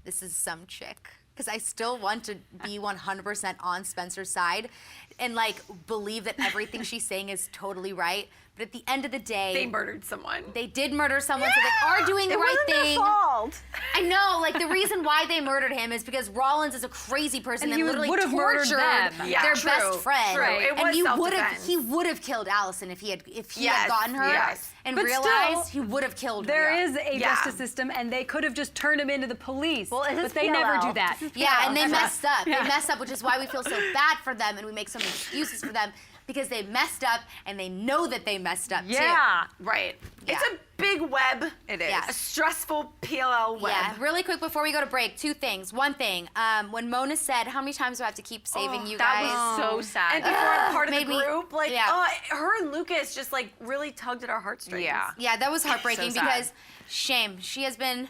[SPEAKER 1] "This is some chick." Because I still want to be 100% on Spencer's side and like believe that everything she's saying is totally right. But at the end of the day,
[SPEAKER 2] They murdered someone.
[SPEAKER 1] They did murder someone, so they are doing the right thing.
[SPEAKER 4] fault.
[SPEAKER 1] I know, like the reason why they murdered him is because Rollins is a crazy person
[SPEAKER 3] And
[SPEAKER 1] and,
[SPEAKER 3] he
[SPEAKER 1] literally
[SPEAKER 3] would've murdered
[SPEAKER 1] tortured
[SPEAKER 3] them.
[SPEAKER 2] Yeah,
[SPEAKER 1] their
[SPEAKER 2] true,
[SPEAKER 1] best friend.
[SPEAKER 2] true. It
[SPEAKER 1] and
[SPEAKER 2] was
[SPEAKER 1] he
[SPEAKER 2] self-defense.
[SPEAKER 1] would have killed Allison if he had
[SPEAKER 2] Yes,
[SPEAKER 1] gotten her
[SPEAKER 2] yes.
[SPEAKER 1] and
[SPEAKER 3] But
[SPEAKER 1] realized
[SPEAKER 3] still,
[SPEAKER 1] he would have killed
[SPEAKER 3] There
[SPEAKER 1] her.
[SPEAKER 3] is a
[SPEAKER 2] Yeah.
[SPEAKER 3] justice system, and they could have just turned him into the police.
[SPEAKER 4] Well, it is
[SPEAKER 3] but they never
[SPEAKER 4] PLL.
[SPEAKER 3] do that.
[SPEAKER 1] Yeah, and they messed up.
[SPEAKER 3] Yeah.
[SPEAKER 1] They messed up, which is why we feel so bad for them and we make so many excuses for them because they messed up and they know that they messed up
[SPEAKER 3] Yeah.
[SPEAKER 2] Right.
[SPEAKER 1] Yeah.
[SPEAKER 2] It's a big web.
[SPEAKER 4] It is.
[SPEAKER 1] Yeah.
[SPEAKER 2] A stressful PLL web.
[SPEAKER 1] Yeah, really quick before we go to break, two things. One thing, when Mona said, "How many times do I have to keep saving you
[SPEAKER 4] That
[SPEAKER 1] guys?"
[SPEAKER 4] was so sad.
[SPEAKER 2] And before I'm part of the
[SPEAKER 1] made me-
[SPEAKER 2] group, like,
[SPEAKER 1] yeah.
[SPEAKER 2] her and Lucas just like really tugged at our heartstrings.
[SPEAKER 4] Yeah.
[SPEAKER 1] Yeah, that was heartbreaking
[SPEAKER 4] So sad.
[SPEAKER 1] because shame. She has been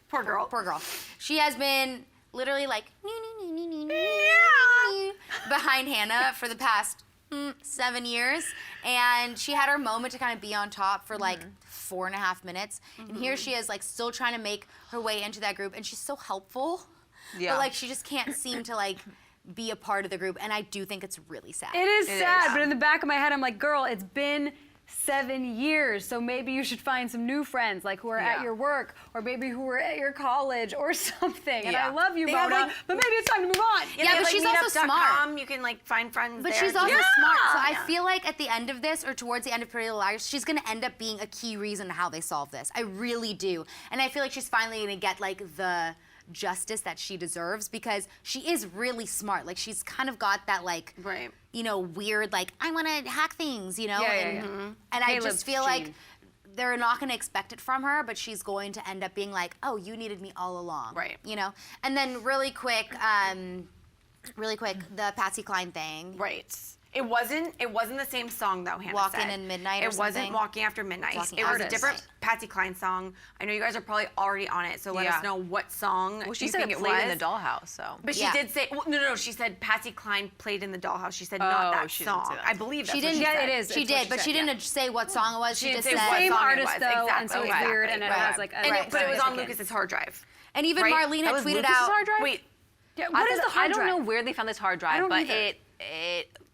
[SPEAKER 2] Poor girl.
[SPEAKER 1] poor girl. She has been literally like behind Hannah for the past 7 years, and she had her moment to kind of be on top for like 4.5 minutes, and here she is like still trying to make her way into that group, and she's so helpful,
[SPEAKER 4] Yeah.
[SPEAKER 1] but like she just can't seem to like be a part of the group, and I do think it's really sad.
[SPEAKER 3] It is sad,
[SPEAKER 4] is.
[SPEAKER 3] but in the back of my head, I'm like, girl, it's been 7 years, so maybe you should find some new friends, like who are at
[SPEAKER 4] Yeah.
[SPEAKER 3] your work, or maybe who are at your college, or something. And I
[SPEAKER 4] Yeah.
[SPEAKER 3] love you,
[SPEAKER 2] They have,
[SPEAKER 3] Mona,
[SPEAKER 2] like-
[SPEAKER 3] but maybe it's time to move on.
[SPEAKER 1] Yeah, but she's also smart.
[SPEAKER 2] You can like find friends
[SPEAKER 1] But
[SPEAKER 2] there.
[SPEAKER 1] she's also
[SPEAKER 2] Yeah.
[SPEAKER 1] smart, so I
[SPEAKER 2] Yeah.
[SPEAKER 1] feel like at the end of this, or towards the end of Pretty Little Liars, she's gonna end up being a key reason how they solve this. I really do, and I feel like she's finally gonna get like the justice that she deserves because she is really smart. Like she's kind of got that like,
[SPEAKER 2] Right.
[SPEAKER 1] you know, weird like I want to hack things, you know,
[SPEAKER 3] Yeah, yeah,
[SPEAKER 1] and,
[SPEAKER 3] yeah.
[SPEAKER 1] and I
[SPEAKER 3] Caleb
[SPEAKER 1] just feel
[SPEAKER 3] Sheen.
[SPEAKER 1] like they're not going to expect it from her, but she's going to end up being like, oh, you needed me all along,
[SPEAKER 2] Right.
[SPEAKER 1] You know, and then really quick, the Patsy Cline thing,
[SPEAKER 2] Right. It wasn't the same song though, Hannah
[SPEAKER 1] Walking
[SPEAKER 2] said.
[SPEAKER 1] in Midnight or
[SPEAKER 2] It wasn't
[SPEAKER 1] something?
[SPEAKER 2] Walking After Midnight.
[SPEAKER 1] Walking
[SPEAKER 2] It was
[SPEAKER 1] After
[SPEAKER 2] a different
[SPEAKER 1] Midnight.
[SPEAKER 2] Patsy Cline song. I know you guys are probably already on it, so let us know what song
[SPEAKER 4] Well, she
[SPEAKER 2] you
[SPEAKER 4] said
[SPEAKER 2] think
[SPEAKER 4] it
[SPEAKER 2] it
[SPEAKER 4] played
[SPEAKER 2] was.
[SPEAKER 4] in the dollhouse, so.
[SPEAKER 2] But she
[SPEAKER 1] Yeah.
[SPEAKER 2] did say, well, no, she said Patsy Cline played in the dollhouse. She said not that
[SPEAKER 4] she didn't say
[SPEAKER 2] song.
[SPEAKER 4] that.
[SPEAKER 2] I believe that's
[SPEAKER 1] She
[SPEAKER 2] what
[SPEAKER 1] didn't.
[SPEAKER 2] she said.
[SPEAKER 3] it is.
[SPEAKER 1] She
[SPEAKER 3] It's what
[SPEAKER 1] did,
[SPEAKER 3] she
[SPEAKER 1] but
[SPEAKER 3] said,
[SPEAKER 1] she didn't say what song it was.
[SPEAKER 2] She
[SPEAKER 1] She
[SPEAKER 2] didn't
[SPEAKER 1] just
[SPEAKER 2] say
[SPEAKER 1] said.
[SPEAKER 2] what
[SPEAKER 3] Same
[SPEAKER 2] song it
[SPEAKER 3] artist
[SPEAKER 2] was,
[SPEAKER 3] though,
[SPEAKER 2] exactly.
[SPEAKER 3] and so it's
[SPEAKER 2] Okay.
[SPEAKER 3] weird, and it
[SPEAKER 1] Right.
[SPEAKER 3] has like a.
[SPEAKER 2] And but it was on
[SPEAKER 3] significance.
[SPEAKER 2] Lucas's hard drive.
[SPEAKER 1] And even
[SPEAKER 2] Right?
[SPEAKER 1] Marlene
[SPEAKER 4] That
[SPEAKER 1] had
[SPEAKER 4] was
[SPEAKER 1] tweeted
[SPEAKER 4] Lucas's
[SPEAKER 1] out.
[SPEAKER 4] hard drive?
[SPEAKER 2] Wait,
[SPEAKER 3] Yeah, what is the hard
[SPEAKER 4] I don't
[SPEAKER 3] drive?
[SPEAKER 4] know where they found this hard drive,
[SPEAKER 3] don't
[SPEAKER 4] but
[SPEAKER 3] either.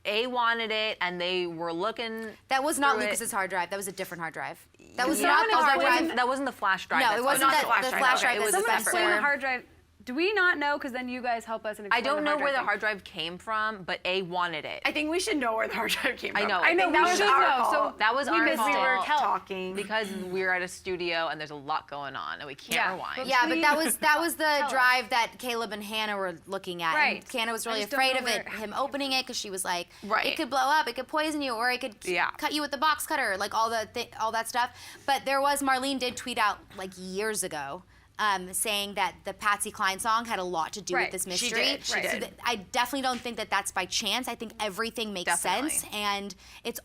[SPEAKER 4] it wanted it, and they were looking.
[SPEAKER 1] That was not
[SPEAKER 4] through it.
[SPEAKER 1] Lucas's hard drive. That was a different hard drive. That was
[SPEAKER 3] Yeah,
[SPEAKER 1] not the
[SPEAKER 3] but
[SPEAKER 1] hard
[SPEAKER 3] that
[SPEAKER 1] drive.
[SPEAKER 3] wasn't-
[SPEAKER 4] That wasn't the flash drive.
[SPEAKER 1] No,
[SPEAKER 4] that's
[SPEAKER 1] it
[SPEAKER 4] what
[SPEAKER 1] wasn't
[SPEAKER 2] not
[SPEAKER 1] the
[SPEAKER 2] the flash drive.
[SPEAKER 1] flash drive.
[SPEAKER 2] It was
[SPEAKER 1] that's
[SPEAKER 3] Someone
[SPEAKER 2] a
[SPEAKER 3] explain
[SPEAKER 2] separate-
[SPEAKER 3] the hard drive. Do we not know? Because then you guys help us and
[SPEAKER 4] I
[SPEAKER 3] explain
[SPEAKER 4] don't
[SPEAKER 3] the
[SPEAKER 4] know
[SPEAKER 3] hard
[SPEAKER 4] where the
[SPEAKER 3] drive
[SPEAKER 4] hard drive came from, but A wanted it.
[SPEAKER 2] I think we should know where the hard drive came
[SPEAKER 4] I
[SPEAKER 2] from.
[SPEAKER 4] know.
[SPEAKER 3] I know,
[SPEAKER 2] think that
[SPEAKER 3] we
[SPEAKER 2] was
[SPEAKER 3] should
[SPEAKER 2] our
[SPEAKER 3] know,
[SPEAKER 2] fault.
[SPEAKER 3] so-
[SPEAKER 4] That was
[SPEAKER 3] We
[SPEAKER 4] our
[SPEAKER 3] missed- we
[SPEAKER 4] fault.
[SPEAKER 3] were
[SPEAKER 2] talking.
[SPEAKER 4] Because we were at a studio and there's a lot going on and we can't
[SPEAKER 3] Yeah,
[SPEAKER 4] rewind.
[SPEAKER 3] but-
[SPEAKER 1] Yeah, but
[SPEAKER 3] Please
[SPEAKER 1] that was the
[SPEAKER 3] tell us.
[SPEAKER 1] drive that Caleb and Hannah were looking at.
[SPEAKER 3] Right.
[SPEAKER 1] And Hannah was
[SPEAKER 3] I
[SPEAKER 1] really
[SPEAKER 3] just don't
[SPEAKER 1] afraid
[SPEAKER 3] know
[SPEAKER 1] of it,
[SPEAKER 3] where-
[SPEAKER 1] him opening it, because she was like,
[SPEAKER 2] Right.
[SPEAKER 1] it could blow up, it could poison you, or it could cut you with the box cutter, like all that stuff. But there was, Marlene did tweet out like years ago, saying that the Patsy Cline song had a lot to do
[SPEAKER 3] Right.
[SPEAKER 1] with this
[SPEAKER 2] She
[SPEAKER 1] mystery.
[SPEAKER 2] did, she
[SPEAKER 1] So
[SPEAKER 2] did.
[SPEAKER 1] I definitely don't think that that's by chance. I think everything makes
[SPEAKER 4] Definitely.
[SPEAKER 1] sense, and it's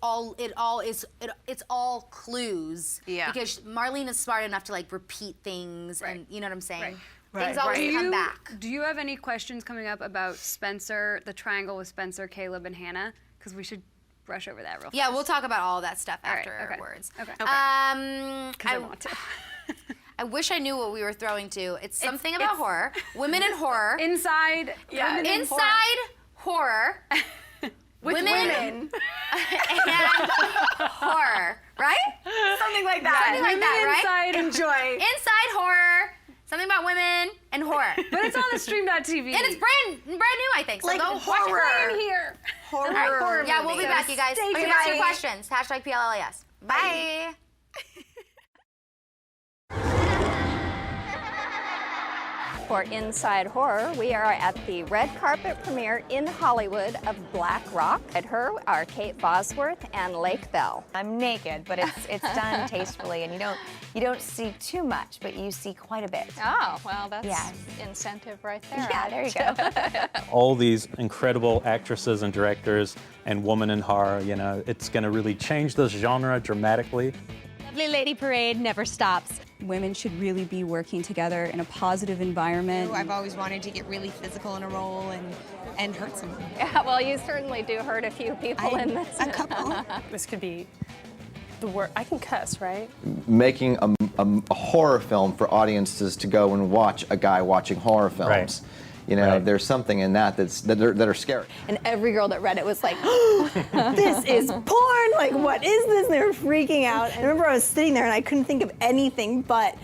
[SPEAKER 1] all clues.
[SPEAKER 4] Yeah.
[SPEAKER 1] Because Marlene is smart enough to like repeat things,
[SPEAKER 3] Right.
[SPEAKER 1] and you know what I'm saying.
[SPEAKER 3] Right.
[SPEAKER 1] Things always come back.
[SPEAKER 3] Do you have any questions coming up about Spencer, the triangle with Spencer, Caleb, and Hannah? Because we should brush over that real fast.
[SPEAKER 1] Yeah, we'll talk about all that stuff
[SPEAKER 3] All right,
[SPEAKER 1] afterwards.
[SPEAKER 3] okay.
[SPEAKER 1] Because
[SPEAKER 3] I want to.
[SPEAKER 1] I wish I knew what we were throwing to. It's something about horror. Women in horror.
[SPEAKER 3] Inside.
[SPEAKER 2] Yeah.
[SPEAKER 3] women in
[SPEAKER 1] Inside horror.
[SPEAKER 2] With women.
[SPEAKER 1] and horror, right?
[SPEAKER 2] Something like that.
[SPEAKER 1] Something like that, right?
[SPEAKER 3] Inside.
[SPEAKER 2] Enjoy.
[SPEAKER 1] Inside horror. Something about women and horror.
[SPEAKER 3] But it's on the stream.tv.
[SPEAKER 1] And it's brand new, I think. So
[SPEAKER 2] Like
[SPEAKER 1] go watch
[SPEAKER 2] horror.
[SPEAKER 1] it.
[SPEAKER 3] in here.
[SPEAKER 2] Horror.
[SPEAKER 3] horror
[SPEAKER 1] Yeah, we'll be
[SPEAKER 3] movie.
[SPEAKER 1] back, you guys.
[SPEAKER 3] Stay
[SPEAKER 1] Please
[SPEAKER 3] tuned.
[SPEAKER 1] ask your questions. Hashtag PLLAS. Bye.
[SPEAKER 5] For Inside Horror, we are at the red carpet premiere in Hollywood of Black Rock. At her are Kate Bosworth and Lake Bell.
[SPEAKER 6] I'm naked, but it's done tastefully, and you don't see too much, but you see quite a bit.
[SPEAKER 5] Oh, well, that's
[SPEAKER 6] Yeah.
[SPEAKER 5] incentive right there.
[SPEAKER 6] Yeah, there you go.
[SPEAKER 7] All these incredible actresses and directors and women in horror, you know, it's going to really change this genre dramatically.
[SPEAKER 8] Lovely Lady Parade never stops. Women should really be working together in a positive environment.
[SPEAKER 9] I've always wanted to get really physical in a role and hurt someone.
[SPEAKER 5] Yeah, well, you certainly do hurt a few people in this.
[SPEAKER 9] A couple.
[SPEAKER 10] This could be the word. I can cuss, right?
[SPEAKER 11] Making a horror film for audiences to go and watch a guy watching horror films.
[SPEAKER 7] Right.
[SPEAKER 11] You know,
[SPEAKER 7] Right.
[SPEAKER 11] there's something in that that are scary.
[SPEAKER 8] And every girl that read it was like, this is porn! Like, what is this? They were freaking out. I remember I was sitting there and I couldn't think of anything but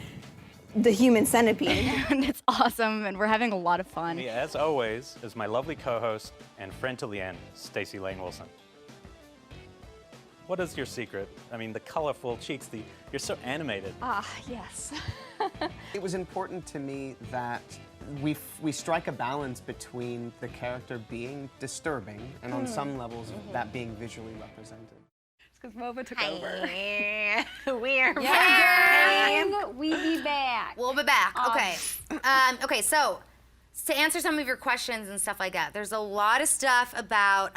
[SPEAKER 8] the human centipede.
[SPEAKER 10] And it's awesome, and we're having a lot of fun.
[SPEAKER 7] Me, as always, is my lovely co-host and friend to the end, Stacey Lane Wilson. What is your secret? I mean, the colorful cheeks, you're so animated.
[SPEAKER 8] Ah, yes.
[SPEAKER 12] It was important to me that we strike a balance between the character being disturbing and on some levels that being visually represented.
[SPEAKER 3] Because Mova took over.
[SPEAKER 2] We're
[SPEAKER 3] Gang, we be back.
[SPEAKER 1] We'll be back. Okay. Okay, so to answer some of your questions and stuff like that, there's a lot of stuff about,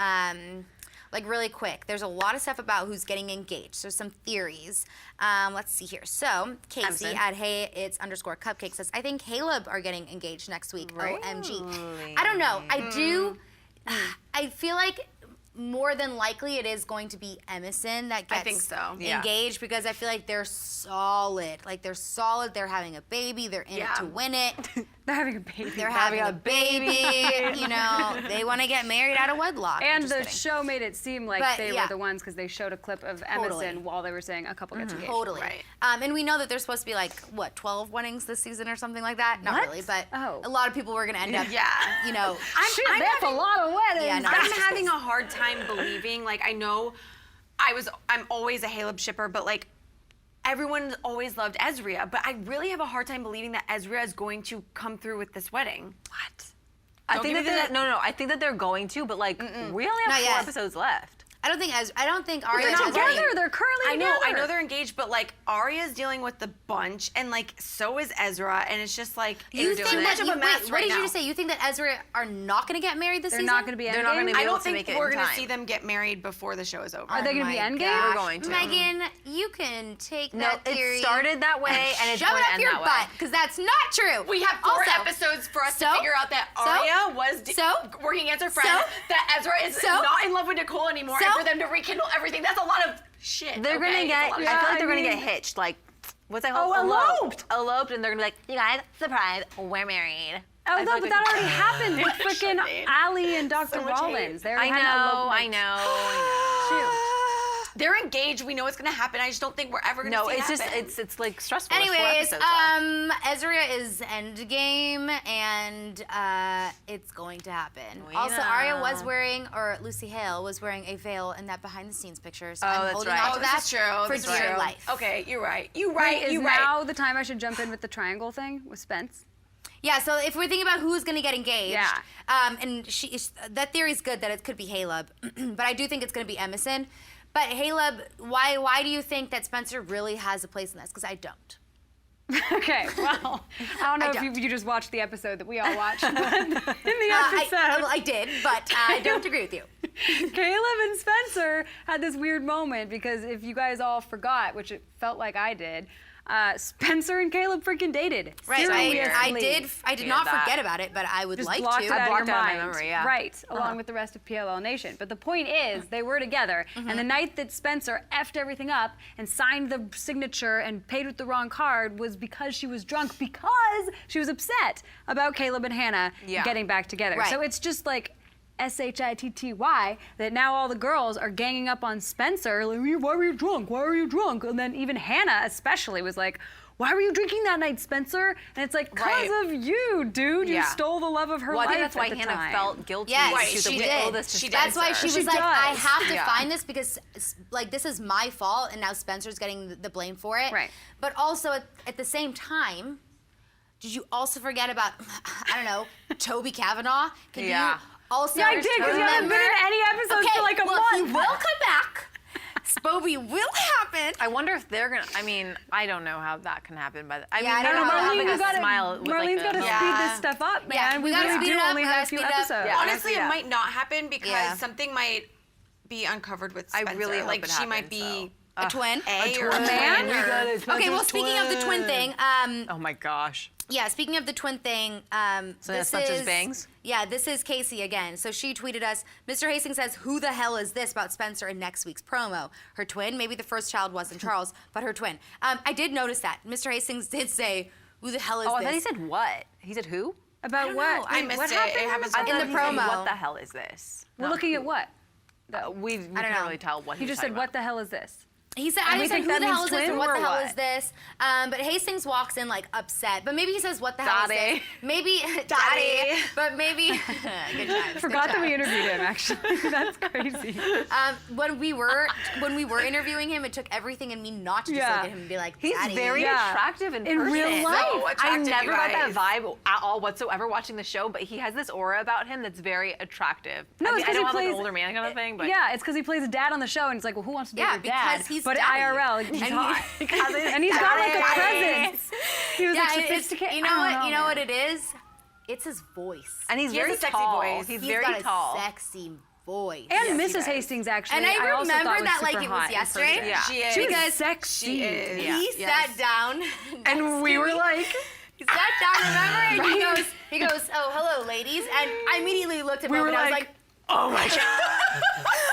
[SPEAKER 1] like really quick, there's a lot of stuff about who's getting engaged. There's some theories. Let's see here. So Casey at Hey It's _ Cupcake says, I think Caleb are getting engaged next week. OMG. I don't know. I feel like more than likely it is going to be Emison that gets
[SPEAKER 2] think so, yeah.
[SPEAKER 1] engaged, because I feel like they're solid. Like they're solid. They're having a baby. They're in it to win it.
[SPEAKER 3] They're having a baby.
[SPEAKER 1] They're having a baby. You know, they want to get married out of wedlock.
[SPEAKER 3] And
[SPEAKER 1] Just
[SPEAKER 3] the
[SPEAKER 1] kidding.
[SPEAKER 3] show made it seem like
[SPEAKER 1] But,
[SPEAKER 3] they
[SPEAKER 1] yeah.
[SPEAKER 3] were the ones because they showed a clip of
[SPEAKER 1] Totally.
[SPEAKER 3] Emison while they were saying a couple gets engaged.
[SPEAKER 1] Totally.
[SPEAKER 2] Right.
[SPEAKER 1] And we know that there's supposed to be like, what, 12 weddings this season or something like that? Not
[SPEAKER 3] What?
[SPEAKER 1] really, but
[SPEAKER 3] Oh.
[SPEAKER 1] a lot of people were going to end up, you know.
[SPEAKER 3] Shit, that's a lot of weddings.
[SPEAKER 1] Yeah, no,
[SPEAKER 2] I'm
[SPEAKER 1] it's
[SPEAKER 2] having a hard time believing, like, I know I'm always a Hale shipper, but like, everyone always loved Ezria, but I really have a hard time believing that Ezria is going to come through with this wedding.
[SPEAKER 4] I think that I think that they're going to, but like we only
[SPEAKER 1] Not
[SPEAKER 4] have 4
[SPEAKER 1] yet.
[SPEAKER 4] episodes left.
[SPEAKER 1] I don't think Arya.
[SPEAKER 3] They're
[SPEAKER 1] and Ezra-
[SPEAKER 3] together. They're currently together.
[SPEAKER 2] I know they're engaged, but like Arya's dealing with the bunch, and like so is Ezra, and it's just like
[SPEAKER 1] You
[SPEAKER 2] it's
[SPEAKER 1] think
[SPEAKER 2] too much
[SPEAKER 1] that?
[SPEAKER 2] of a mess
[SPEAKER 1] What
[SPEAKER 2] right
[SPEAKER 1] did
[SPEAKER 2] now.
[SPEAKER 1] you just say? You think that Ezra are not going to get married this
[SPEAKER 3] They're
[SPEAKER 1] season?
[SPEAKER 3] not going to be
[SPEAKER 4] They're not
[SPEAKER 3] endgame?
[SPEAKER 4] gonna be
[SPEAKER 2] I
[SPEAKER 4] able
[SPEAKER 2] don't
[SPEAKER 4] to
[SPEAKER 2] think
[SPEAKER 4] make it
[SPEAKER 2] we're
[SPEAKER 4] in
[SPEAKER 2] gonna
[SPEAKER 4] time.
[SPEAKER 2] see them get married before the show is over.
[SPEAKER 3] Are they going to be endgame?
[SPEAKER 4] We're going to.
[SPEAKER 1] Megan, you can take
[SPEAKER 4] No,
[SPEAKER 1] that theory.
[SPEAKER 4] it started that way and it's
[SPEAKER 1] shove
[SPEAKER 4] going
[SPEAKER 1] it
[SPEAKER 4] to
[SPEAKER 1] up
[SPEAKER 4] end
[SPEAKER 1] your
[SPEAKER 4] that way.
[SPEAKER 1] butt, because that's not true.
[SPEAKER 2] We have 4
[SPEAKER 1] Also,
[SPEAKER 2] episodes for us
[SPEAKER 1] so-
[SPEAKER 2] to figure out that
[SPEAKER 1] so-
[SPEAKER 2] Arya was
[SPEAKER 1] so-
[SPEAKER 2] working against her friend,
[SPEAKER 1] so-
[SPEAKER 2] that Ezra is
[SPEAKER 1] so-
[SPEAKER 2] not in love with Nicole anymore,
[SPEAKER 1] so-
[SPEAKER 2] and for them to rekindle everything. That's a lot of shit.
[SPEAKER 4] They're
[SPEAKER 2] okay?
[SPEAKER 4] gonna
[SPEAKER 2] It's
[SPEAKER 4] get.
[SPEAKER 2] a lot of
[SPEAKER 4] I feel
[SPEAKER 2] shit.
[SPEAKER 4] like they're gonna
[SPEAKER 3] mean-
[SPEAKER 4] get hitched. Like, what's that?
[SPEAKER 3] Oh, eloped.
[SPEAKER 4] Eloped, and they're gonna be like, "You guys, surprise, we're married."
[SPEAKER 3] Oh,
[SPEAKER 4] I feel
[SPEAKER 3] no,
[SPEAKER 4] like
[SPEAKER 3] but
[SPEAKER 4] they're-
[SPEAKER 3] that already happened with freaking Ali and Dr.
[SPEAKER 2] much hate.
[SPEAKER 3] Rollins. They
[SPEAKER 4] I
[SPEAKER 3] already had an
[SPEAKER 4] know.
[SPEAKER 3] elopement.
[SPEAKER 2] They're engaged. We know it's gonna happen. I just don't think we're ever gonna
[SPEAKER 4] No,
[SPEAKER 2] see
[SPEAKER 4] it's
[SPEAKER 2] it
[SPEAKER 4] just
[SPEAKER 2] happen.
[SPEAKER 4] it's like stressful. It's 4
[SPEAKER 1] Anyways,
[SPEAKER 4] episodes left.
[SPEAKER 1] Ezra is endgame, and it's going to happen.
[SPEAKER 4] We
[SPEAKER 1] Also,
[SPEAKER 4] know.
[SPEAKER 1] Arya was wearing, or Lucy Hale was wearing a veil in that behind-the-scenes picture. So
[SPEAKER 4] Oh,
[SPEAKER 1] I'm
[SPEAKER 4] that's
[SPEAKER 1] holding
[SPEAKER 4] right.
[SPEAKER 1] on
[SPEAKER 2] Oh,
[SPEAKER 1] to
[SPEAKER 2] this
[SPEAKER 1] that
[SPEAKER 2] is true.
[SPEAKER 1] for
[SPEAKER 2] This is
[SPEAKER 1] dear
[SPEAKER 2] true.
[SPEAKER 1] life.
[SPEAKER 2] Okay, you're right. You
[SPEAKER 3] Wait,
[SPEAKER 2] right.
[SPEAKER 3] is
[SPEAKER 2] You right.
[SPEAKER 3] now the time I should jump in with the triangle thing with Spence?
[SPEAKER 1] Yeah, so if we're thinking about who's going to get engaged,
[SPEAKER 3] Yeah.
[SPEAKER 1] and that theory is good that it could be Haleb, but I do think it's going to be Emison. But Haleb, why do you think that Spencer really has a place in this? Because I don't.
[SPEAKER 3] Okay, well, I don't know
[SPEAKER 1] I
[SPEAKER 3] if
[SPEAKER 1] don't.
[SPEAKER 3] you just watched the episode that we all watched. But in the episode,
[SPEAKER 1] I did, but I don't agree with you.
[SPEAKER 3] Caleb and Spencer had this weird moment because if you guys all forgot, which it felt like I did, Spencer and Caleb freaking dated.
[SPEAKER 1] Right,
[SPEAKER 3] Seriously.
[SPEAKER 1] I did not
[SPEAKER 4] that.
[SPEAKER 1] forget about it, but I would
[SPEAKER 3] Just
[SPEAKER 1] like
[SPEAKER 3] blocked
[SPEAKER 1] to.
[SPEAKER 3] it out
[SPEAKER 4] blocked
[SPEAKER 3] of your
[SPEAKER 4] it out of
[SPEAKER 3] mind.
[SPEAKER 4] my memory, yeah.
[SPEAKER 3] Right, along with the rest of PLL Nation. But the point is, they were together, and the night that Spencer effed everything up and signed the signature and paid with the wrong card was because she was drunk, because she was upset about Caleb and Hannah
[SPEAKER 4] Yeah.
[SPEAKER 3] getting back together.
[SPEAKER 1] Right.
[SPEAKER 3] So it's just like SHITTY that now all the girls are ganging up on Spencer. Like, why were you drunk? Why were you drunk? And then even Hannah especially was like, why were you drinking that night, Spencer? And it's like, because
[SPEAKER 4] Right.
[SPEAKER 3] of you, dude. You
[SPEAKER 4] Yeah.
[SPEAKER 3] stole the love of her
[SPEAKER 4] Well, I
[SPEAKER 3] life
[SPEAKER 4] think that's why
[SPEAKER 3] at the
[SPEAKER 4] Hannah
[SPEAKER 3] time.
[SPEAKER 4] felt guilty.
[SPEAKER 1] Yes,
[SPEAKER 4] She was
[SPEAKER 1] she
[SPEAKER 4] like, we owe
[SPEAKER 1] did.
[SPEAKER 4] this to
[SPEAKER 1] That's why she
[SPEAKER 3] She
[SPEAKER 1] was like, I
[SPEAKER 3] does.
[SPEAKER 1] have to
[SPEAKER 4] Yeah.
[SPEAKER 1] find this because, like, this is my fault, and now Spencer's getting the blame for it.
[SPEAKER 3] Right.
[SPEAKER 1] But also, at the same time, did you also forget about, I don't know, Toby Kavanaugh? Can
[SPEAKER 4] Yeah.
[SPEAKER 1] you also
[SPEAKER 3] Yeah, I did, because you haven't been in any episodes for like a
[SPEAKER 1] well,
[SPEAKER 3] month.
[SPEAKER 1] he will come back. Spoby will happen.
[SPEAKER 4] I wonder if they're gonna. I mean, I don't know how that can happen, but I
[SPEAKER 1] Yeah,
[SPEAKER 4] mean,
[SPEAKER 1] I
[SPEAKER 4] they're
[SPEAKER 1] don't
[SPEAKER 4] not
[SPEAKER 1] know.
[SPEAKER 4] having
[SPEAKER 3] Marlene,
[SPEAKER 4] a
[SPEAKER 3] you gotta,
[SPEAKER 4] smile with
[SPEAKER 3] Marlene's
[SPEAKER 4] like
[SPEAKER 3] got to
[SPEAKER 4] a,
[SPEAKER 3] speed this stuff up, man.
[SPEAKER 1] Yeah,
[SPEAKER 3] we
[SPEAKER 1] we gotta
[SPEAKER 3] really
[SPEAKER 1] speed
[SPEAKER 3] do
[SPEAKER 1] it up,
[SPEAKER 3] only
[SPEAKER 1] we
[SPEAKER 3] have
[SPEAKER 1] gotta
[SPEAKER 3] a few
[SPEAKER 1] speed it up.
[SPEAKER 3] episodes.
[SPEAKER 4] Yeah.
[SPEAKER 2] Honestly,
[SPEAKER 4] Yeah.
[SPEAKER 2] it might not happen because
[SPEAKER 1] Yeah.
[SPEAKER 2] something might be uncovered with
[SPEAKER 4] I
[SPEAKER 2] Spencer.
[SPEAKER 4] really hope
[SPEAKER 2] like
[SPEAKER 4] it
[SPEAKER 2] she might
[SPEAKER 4] happens,
[SPEAKER 2] be
[SPEAKER 1] A twin?
[SPEAKER 2] A or
[SPEAKER 1] A
[SPEAKER 2] man.
[SPEAKER 1] man? Okay, well, speaking of the twin thing,
[SPEAKER 4] Oh my gosh.
[SPEAKER 1] yeah, speaking of the twin thing,
[SPEAKER 4] So
[SPEAKER 1] this
[SPEAKER 4] that's not just
[SPEAKER 1] is
[SPEAKER 4] bangs?
[SPEAKER 1] Yeah, this is Casey again. So she tweeted us, Mr. Hastings says, who the hell is this about Spencer in next week's promo? Her twin? Maybe the first child wasn't Charles, but her twin. I did notice that. Mr. Hastings did say, who the hell is
[SPEAKER 4] Oh, I
[SPEAKER 1] this?
[SPEAKER 4] thought he said what? He said who?
[SPEAKER 3] About what?
[SPEAKER 2] I missed
[SPEAKER 3] what
[SPEAKER 2] it.
[SPEAKER 3] happened?
[SPEAKER 2] It happens
[SPEAKER 4] I
[SPEAKER 1] In
[SPEAKER 4] thought
[SPEAKER 1] the
[SPEAKER 4] he said,
[SPEAKER 1] promo.
[SPEAKER 4] What the hell is this?
[SPEAKER 3] We're looking at what?
[SPEAKER 4] We
[SPEAKER 1] don't
[SPEAKER 4] can't
[SPEAKER 1] know.
[SPEAKER 4] really tell what
[SPEAKER 3] He
[SPEAKER 4] was
[SPEAKER 3] just
[SPEAKER 4] talking
[SPEAKER 3] said, what
[SPEAKER 4] about.
[SPEAKER 3] the hell is this?
[SPEAKER 1] He said,
[SPEAKER 3] And
[SPEAKER 1] I
[SPEAKER 3] we
[SPEAKER 1] just said,
[SPEAKER 3] think
[SPEAKER 1] who
[SPEAKER 3] that
[SPEAKER 1] the hell
[SPEAKER 3] means
[SPEAKER 1] is this and
[SPEAKER 3] twin
[SPEAKER 1] what
[SPEAKER 3] or
[SPEAKER 1] the hell
[SPEAKER 3] what?
[SPEAKER 1] is this? But Hastings walks in like upset. But maybe he says, what the hell is
[SPEAKER 4] Daddy.
[SPEAKER 1] this? Maybe, Daddy. But maybe, good times.
[SPEAKER 3] Forgot
[SPEAKER 1] good
[SPEAKER 3] that we
[SPEAKER 1] times.
[SPEAKER 3] interviewed him, actually. That's crazy.
[SPEAKER 1] When we were interviewing him, it took everything in me not to just
[SPEAKER 3] Yeah.
[SPEAKER 1] look at him and be like,
[SPEAKER 4] He's
[SPEAKER 1] Daddy.
[SPEAKER 4] very
[SPEAKER 3] Yeah.
[SPEAKER 4] attractive in
[SPEAKER 3] In
[SPEAKER 4] person.
[SPEAKER 3] real life.
[SPEAKER 2] So
[SPEAKER 4] I
[SPEAKER 2] attractive,
[SPEAKER 4] never
[SPEAKER 2] you
[SPEAKER 4] got that
[SPEAKER 2] guys.
[SPEAKER 4] vibe at all whatsoever watching the show, but he has this aura about him that's very attractive.
[SPEAKER 3] No,
[SPEAKER 4] I mean,
[SPEAKER 3] it's
[SPEAKER 4] I
[SPEAKER 3] 'cause
[SPEAKER 4] don't
[SPEAKER 3] he
[SPEAKER 4] have like
[SPEAKER 3] plays-
[SPEAKER 4] an older man kind of thing, but
[SPEAKER 3] Yeah, it's because he plays a dad on the show, and it's like, well, who wants to date
[SPEAKER 1] Yeah,
[SPEAKER 3] your dad?
[SPEAKER 1] because he's
[SPEAKER 3] but
[SPEAKER 1] daddy.
[SPEAKER 3] IRL, he's
[SPEAKER 1] And
[SPEAKER 3] hot.
[SPEAKER 1] he-
[SPEAKER 3] and he's got like a
[SPEAKER 1] Daddy.
[SPEAKER 3] presence. He was like
[SPEAKER 1] Yeah, it's,
[SPEAKER 3] sophisticated.
[SPEAKER 1] you know what? You know what it is? It's his voice.
[SPEAKER 4] and he's
[SPEAKER 2] He has
[SPEAKER 4] very
[SPEAKER 2] a sexy
[SPEAKER 4] tall.
[SPEAKER 2] voice.
[SPEAKER 4] He's
[SPEAKER 1] He's
[SPEAKER 4] very
[SPEAKER 1] got
[SPEAKER 4] tall.
[SPEAKER 1] a sexy voice.
[SPEAKER 3] And
[SPEAKER 2] Yes, he
[SPEAKER 3] Mrs.
[SPEAKER 2] does.
[SPEAKER 3] Hastings, actually.
[SPEAKER 1] And I
[SPEAKER 3] also
[SPEAKER 1] remember
[SPEAKER 3] thought
[SPEAKER 1] that like
[SPEAKER 3] super
[SPEAKER 1] it
[SPEAKER 3] hot
[SPEAKER 1] was
[SPEAKER 3] in
[SPEAKER 1] yesterday.
[SPEAKER 3] person.
[SPEAKER 4] Yeah.
[SPEAKER 2] She is.
[SPEAKER 1] Because
[SPEAKER 3] sexy.
[SPEAKER 2] She is.
[SPEAKER 1] he
[SPEAKER 2] Yes.
[SPEAKER 1] sat down
[SPEAKER 4] And we were like,
[SPEAKER 1] he sat down, remember? And he goes, oh, hello, ladies. And I immediately looked at him and I was like,
[SPEAKER 4] oh my god.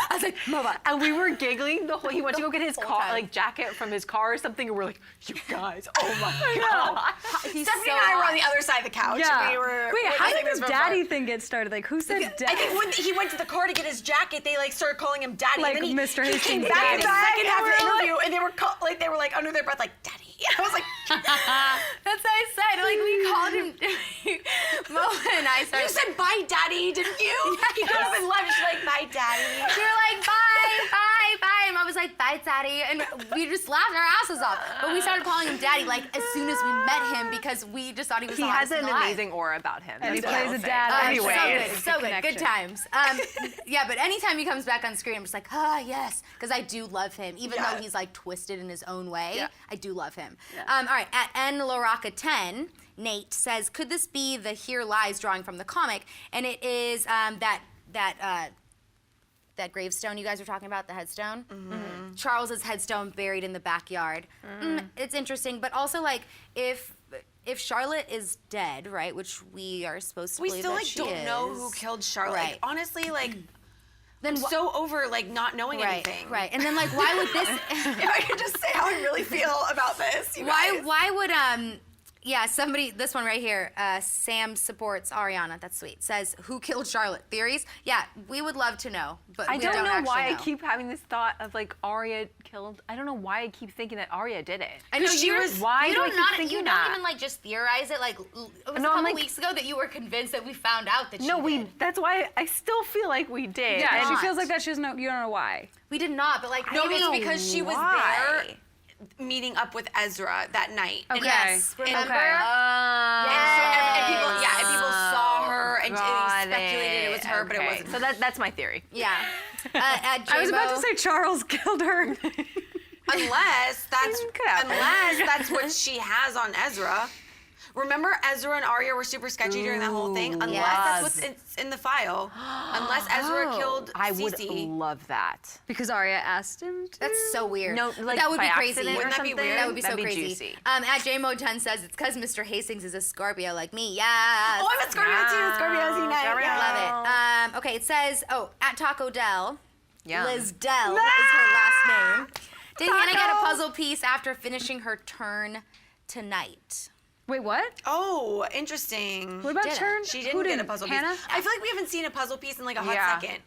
[SPEAKER 1] I was like, Mova.
[SPEAKER 4] And we were giggling the whole. He went to go get his
[SPEAKER 1] whole
[SPEAKER 4] car,
[SPEAKER 1] time.
[SPEAKER 4] like jacket from his car or something, and we're like, "You guys, oh my god!"
[SPEAKER 1] He's
[SPEAKER 2] Stephanie
[SPEAKER 1] so
[SPEAKER 2] and I were
[SPEAKER 1] hot.
[SPEAKER 2] on the other side of the couch.
[SPEAKER 3] Yeah.
[SPEAKER 2] We were
[SPEAKER 3] Wait, how
[SPEAKER 2] witnessing
[SPEAKER 3] did this
[SPEAKER 2] from
[SPEAKER 3] daddy
[SPEAKER 2] afar.
[SPEAKER 3] thing get started? Like, who said
[SPEAKER 2] I
[SPEAKER 3] daddy?
[SPEAKER 2] think when he went to the car to get his jacket, they like started calling him daddy.
[SPEAKER 3] Like
[SPEAKER 2] and then
[SPEAKER 3] Mr.
[SPEAKER 2] he
[SPEAKER 3] Hastings'
[SPEAKER 2] came back in the
[SPEAKER 3] daddy.
[SPEAKER 2] second half of the
[SPEAKER 3] And we're
[SPEAKER 2] interview, and they were like under their breath, like daddy. I was like,
[SPEAKER 1] That's what I said. Like, we called him. Mova and I
[SPEAKER 2] you
[SPEAKER 1] started.
[SPEAKER 2] said bye, daddy, didn't you? He got up and left. She's like, bye, daddy.
[SPEAKER 1] We were like, bye, bye, bye. And I was like, like, bye, Daddy. And we just laughed our asses off. But we started calling him Daddy, like, as soon as we met him because we just thought he was
[SPEAKER 4] He
[SPEAKER 1] the
[SPEAKER 4] has
[SPEAKER 1] hottest
[SPEAKER 4] an
[SPEAKER 1] alive.
[SPEAKER 4] amazing aura about him.
[SPEAKER 3] And he
[SPEAKER 4] That's what
[SPEAKER 3] plays
[SPEAKER 4] I'll
[SPEAKER 3] a
[SPEAKER 4] say.
[SPEAKER 3] dad.
[SPEAKER 4] Anyway,
[SPEAKER 1] So good. Good times. Yeah, but anytime he comes back on screen, I'm just like, yes. Because I do love him. Even though he's, like, twisted in his own way, I do love him. All right, at N Laraka 10, Nate says, could this be the Here Lies drawing from the comic? And it is that gravestone you guys were talking about, the headstone. Charles's headstone buried in the backyard. It's interesting, but also like if Charlotte is dead, right, which we are supposed to
[SPEAKER 2] We
[SPEAKER 1] believe
[SPEAKER 2] still
[SPEAKER 1] that
[SPEAKER 2] like
[SPEAKER 1] she
[SPEAKER 2] don't
[SPEAKER 1] is,
[SPEAKER 2] know who killed Charlotte.
[SPEAKER 1] Right.
[SPEAKER 2] Like, honestly, like.
[SPEAKER 1] Then
[SPEAKER 2] I'm so over like not knowing anything.
[SPEAKER 1] Right. And then like why would this
[SPEAKER 2] If I could just say how I really feel about this, you guys.
[SPEAKER 1] why would somebody, this one right here, Sam supports Ariana, that's sweet, says, who killed Charlotte? Theories? Yeah, we would love to know, but
[SPEAKER 4] I
[SPEAKER 1] we
[SPEAKER 4] don't know
[SPEAKER 1] actually
[SPEAKER 4] why
[SPEAKER 1] know.
[SPEAKER 4] I keep having this thought of like Arya killed. I don't know why I keep thinking that Arya did it.
[SPEAKER 1] I know
[SPEAKER 2] she was.
[SPEAKER 4] Why
[SPEAKER 1] you
[SPEAKER 4] do I
[SPEAKER 1] don't
[SPEAKER 4] keep
[SPEAKER 1] not
[SPEAKER 4] thinking
[SPEAKER 1] you
[SPEAKER 4] that?
[SPEAKER 1] don't even like just theorize it. Like it was a
[SPEAKER 4] No, I'm
[SPEAKER 1] couple
[SPEAKER 4] like-
[SPEAKER 1] weeks ago that you were convinced that we found out that
[SPEAKER 4] No,
[SPEAKER 1] she did.
[SPEAKER 4] that's why I still feel like we did.
[SPEAKER 3] Yeah,
[SPEAKER 1] not.
[SPEAKER 3] she feels like that. She doesn't know. You don't know why.
[SPEAKER 1] We did not, but like
[SPEAKER 2] No,
[SPEAKER 1] maybe
[SPEAKER 2] it's
[SPEAKER 1] it's
[SPEAKER 2] because she was
[SPEAKER 4] why.
[SPEAKER 2] there meeting up with Ezra that night.
[SPEAKER 3] Okay.
[SPEAKER 1] Yes, remember?
[SPEAKER 2] And people saw her and
[SPEAKER 4] Got
[SPEAKER 2] speculated it was her, but it
[SPEAKER 4] Okay.
[SPEAKER 2] wasn't.
[SPEAKER 4] So that's my theory.
[SPEAKER 1] Yeah. At
[SPEAKER 3] I was about
[SPEAKER 1] J-Mo-
[SPEAKER 3] to say Charles killed her.
[SPEAKER 2] Unless
[SPEAKER 4] could happen.
[SPEAKER 2] that's what she has on Ezra. Remember Ezra and Arya were super sketchy during that whole thing? Unless that's what's in the file. Unless Ezra killed
[SPEAKER 4] I would
[SPEAKER 2] Cece.
[SPEAKER 4] love that.
[SPEAKER 3] Because Arya asked him to.
[SPEAKER 1] That's so weird.
[SPEAKER 4] No, like
[SPEAKER 1] that would
[SPEAKER 4] by
[SPEAKER 1] be crazy.
[SPEAKER 4] accident or
[SPEAKER 2] Wouldn't that be
[SPEAKER 4] something?
[SPEAKER 2] weird?
[SPEAKER 1] That would be so
[SPEAKER 4] That'd be
[SPEAKER 1] crazy.
[SPEAKER 4] juicy.
[SPEAKER 1] At JMO10 says it's because Mr. Hastings is a Scorpio like me. Yes.
[SPEAKER 2] Oh, I'm a Scorpio too. Scorpios unite.
[SPEAKER 4] Scorpio.
[SPEAKER 2] Yeah.
[SPEAKER 1] Love it. Okay, it says, at Taco Dell,
[SPEAKER 4] Yum.
[SPEAKER 1] Liz Dell is her last name. Did Hannah get a puzzle piece after finishing her turn tonight?
[SPEAKER 3] Wait, what?
[SPEAKER 2] Oh, interesting.
[SPEAKER 3] What about
[SPEAKER 1] didn't.
[SPEAKER 3] turn?
[SPEAKER 2] She
[SPEAKER 3] Who
[SPEAKER 2] didn't get a puzzle
[SPEAKER 3] Hannah?
[SPEAKER 2] piece. I feel like we haven't seen a puzzle piece in like a hot
[SPEAKER 4] Yeah.
[SPEAKER 2] second.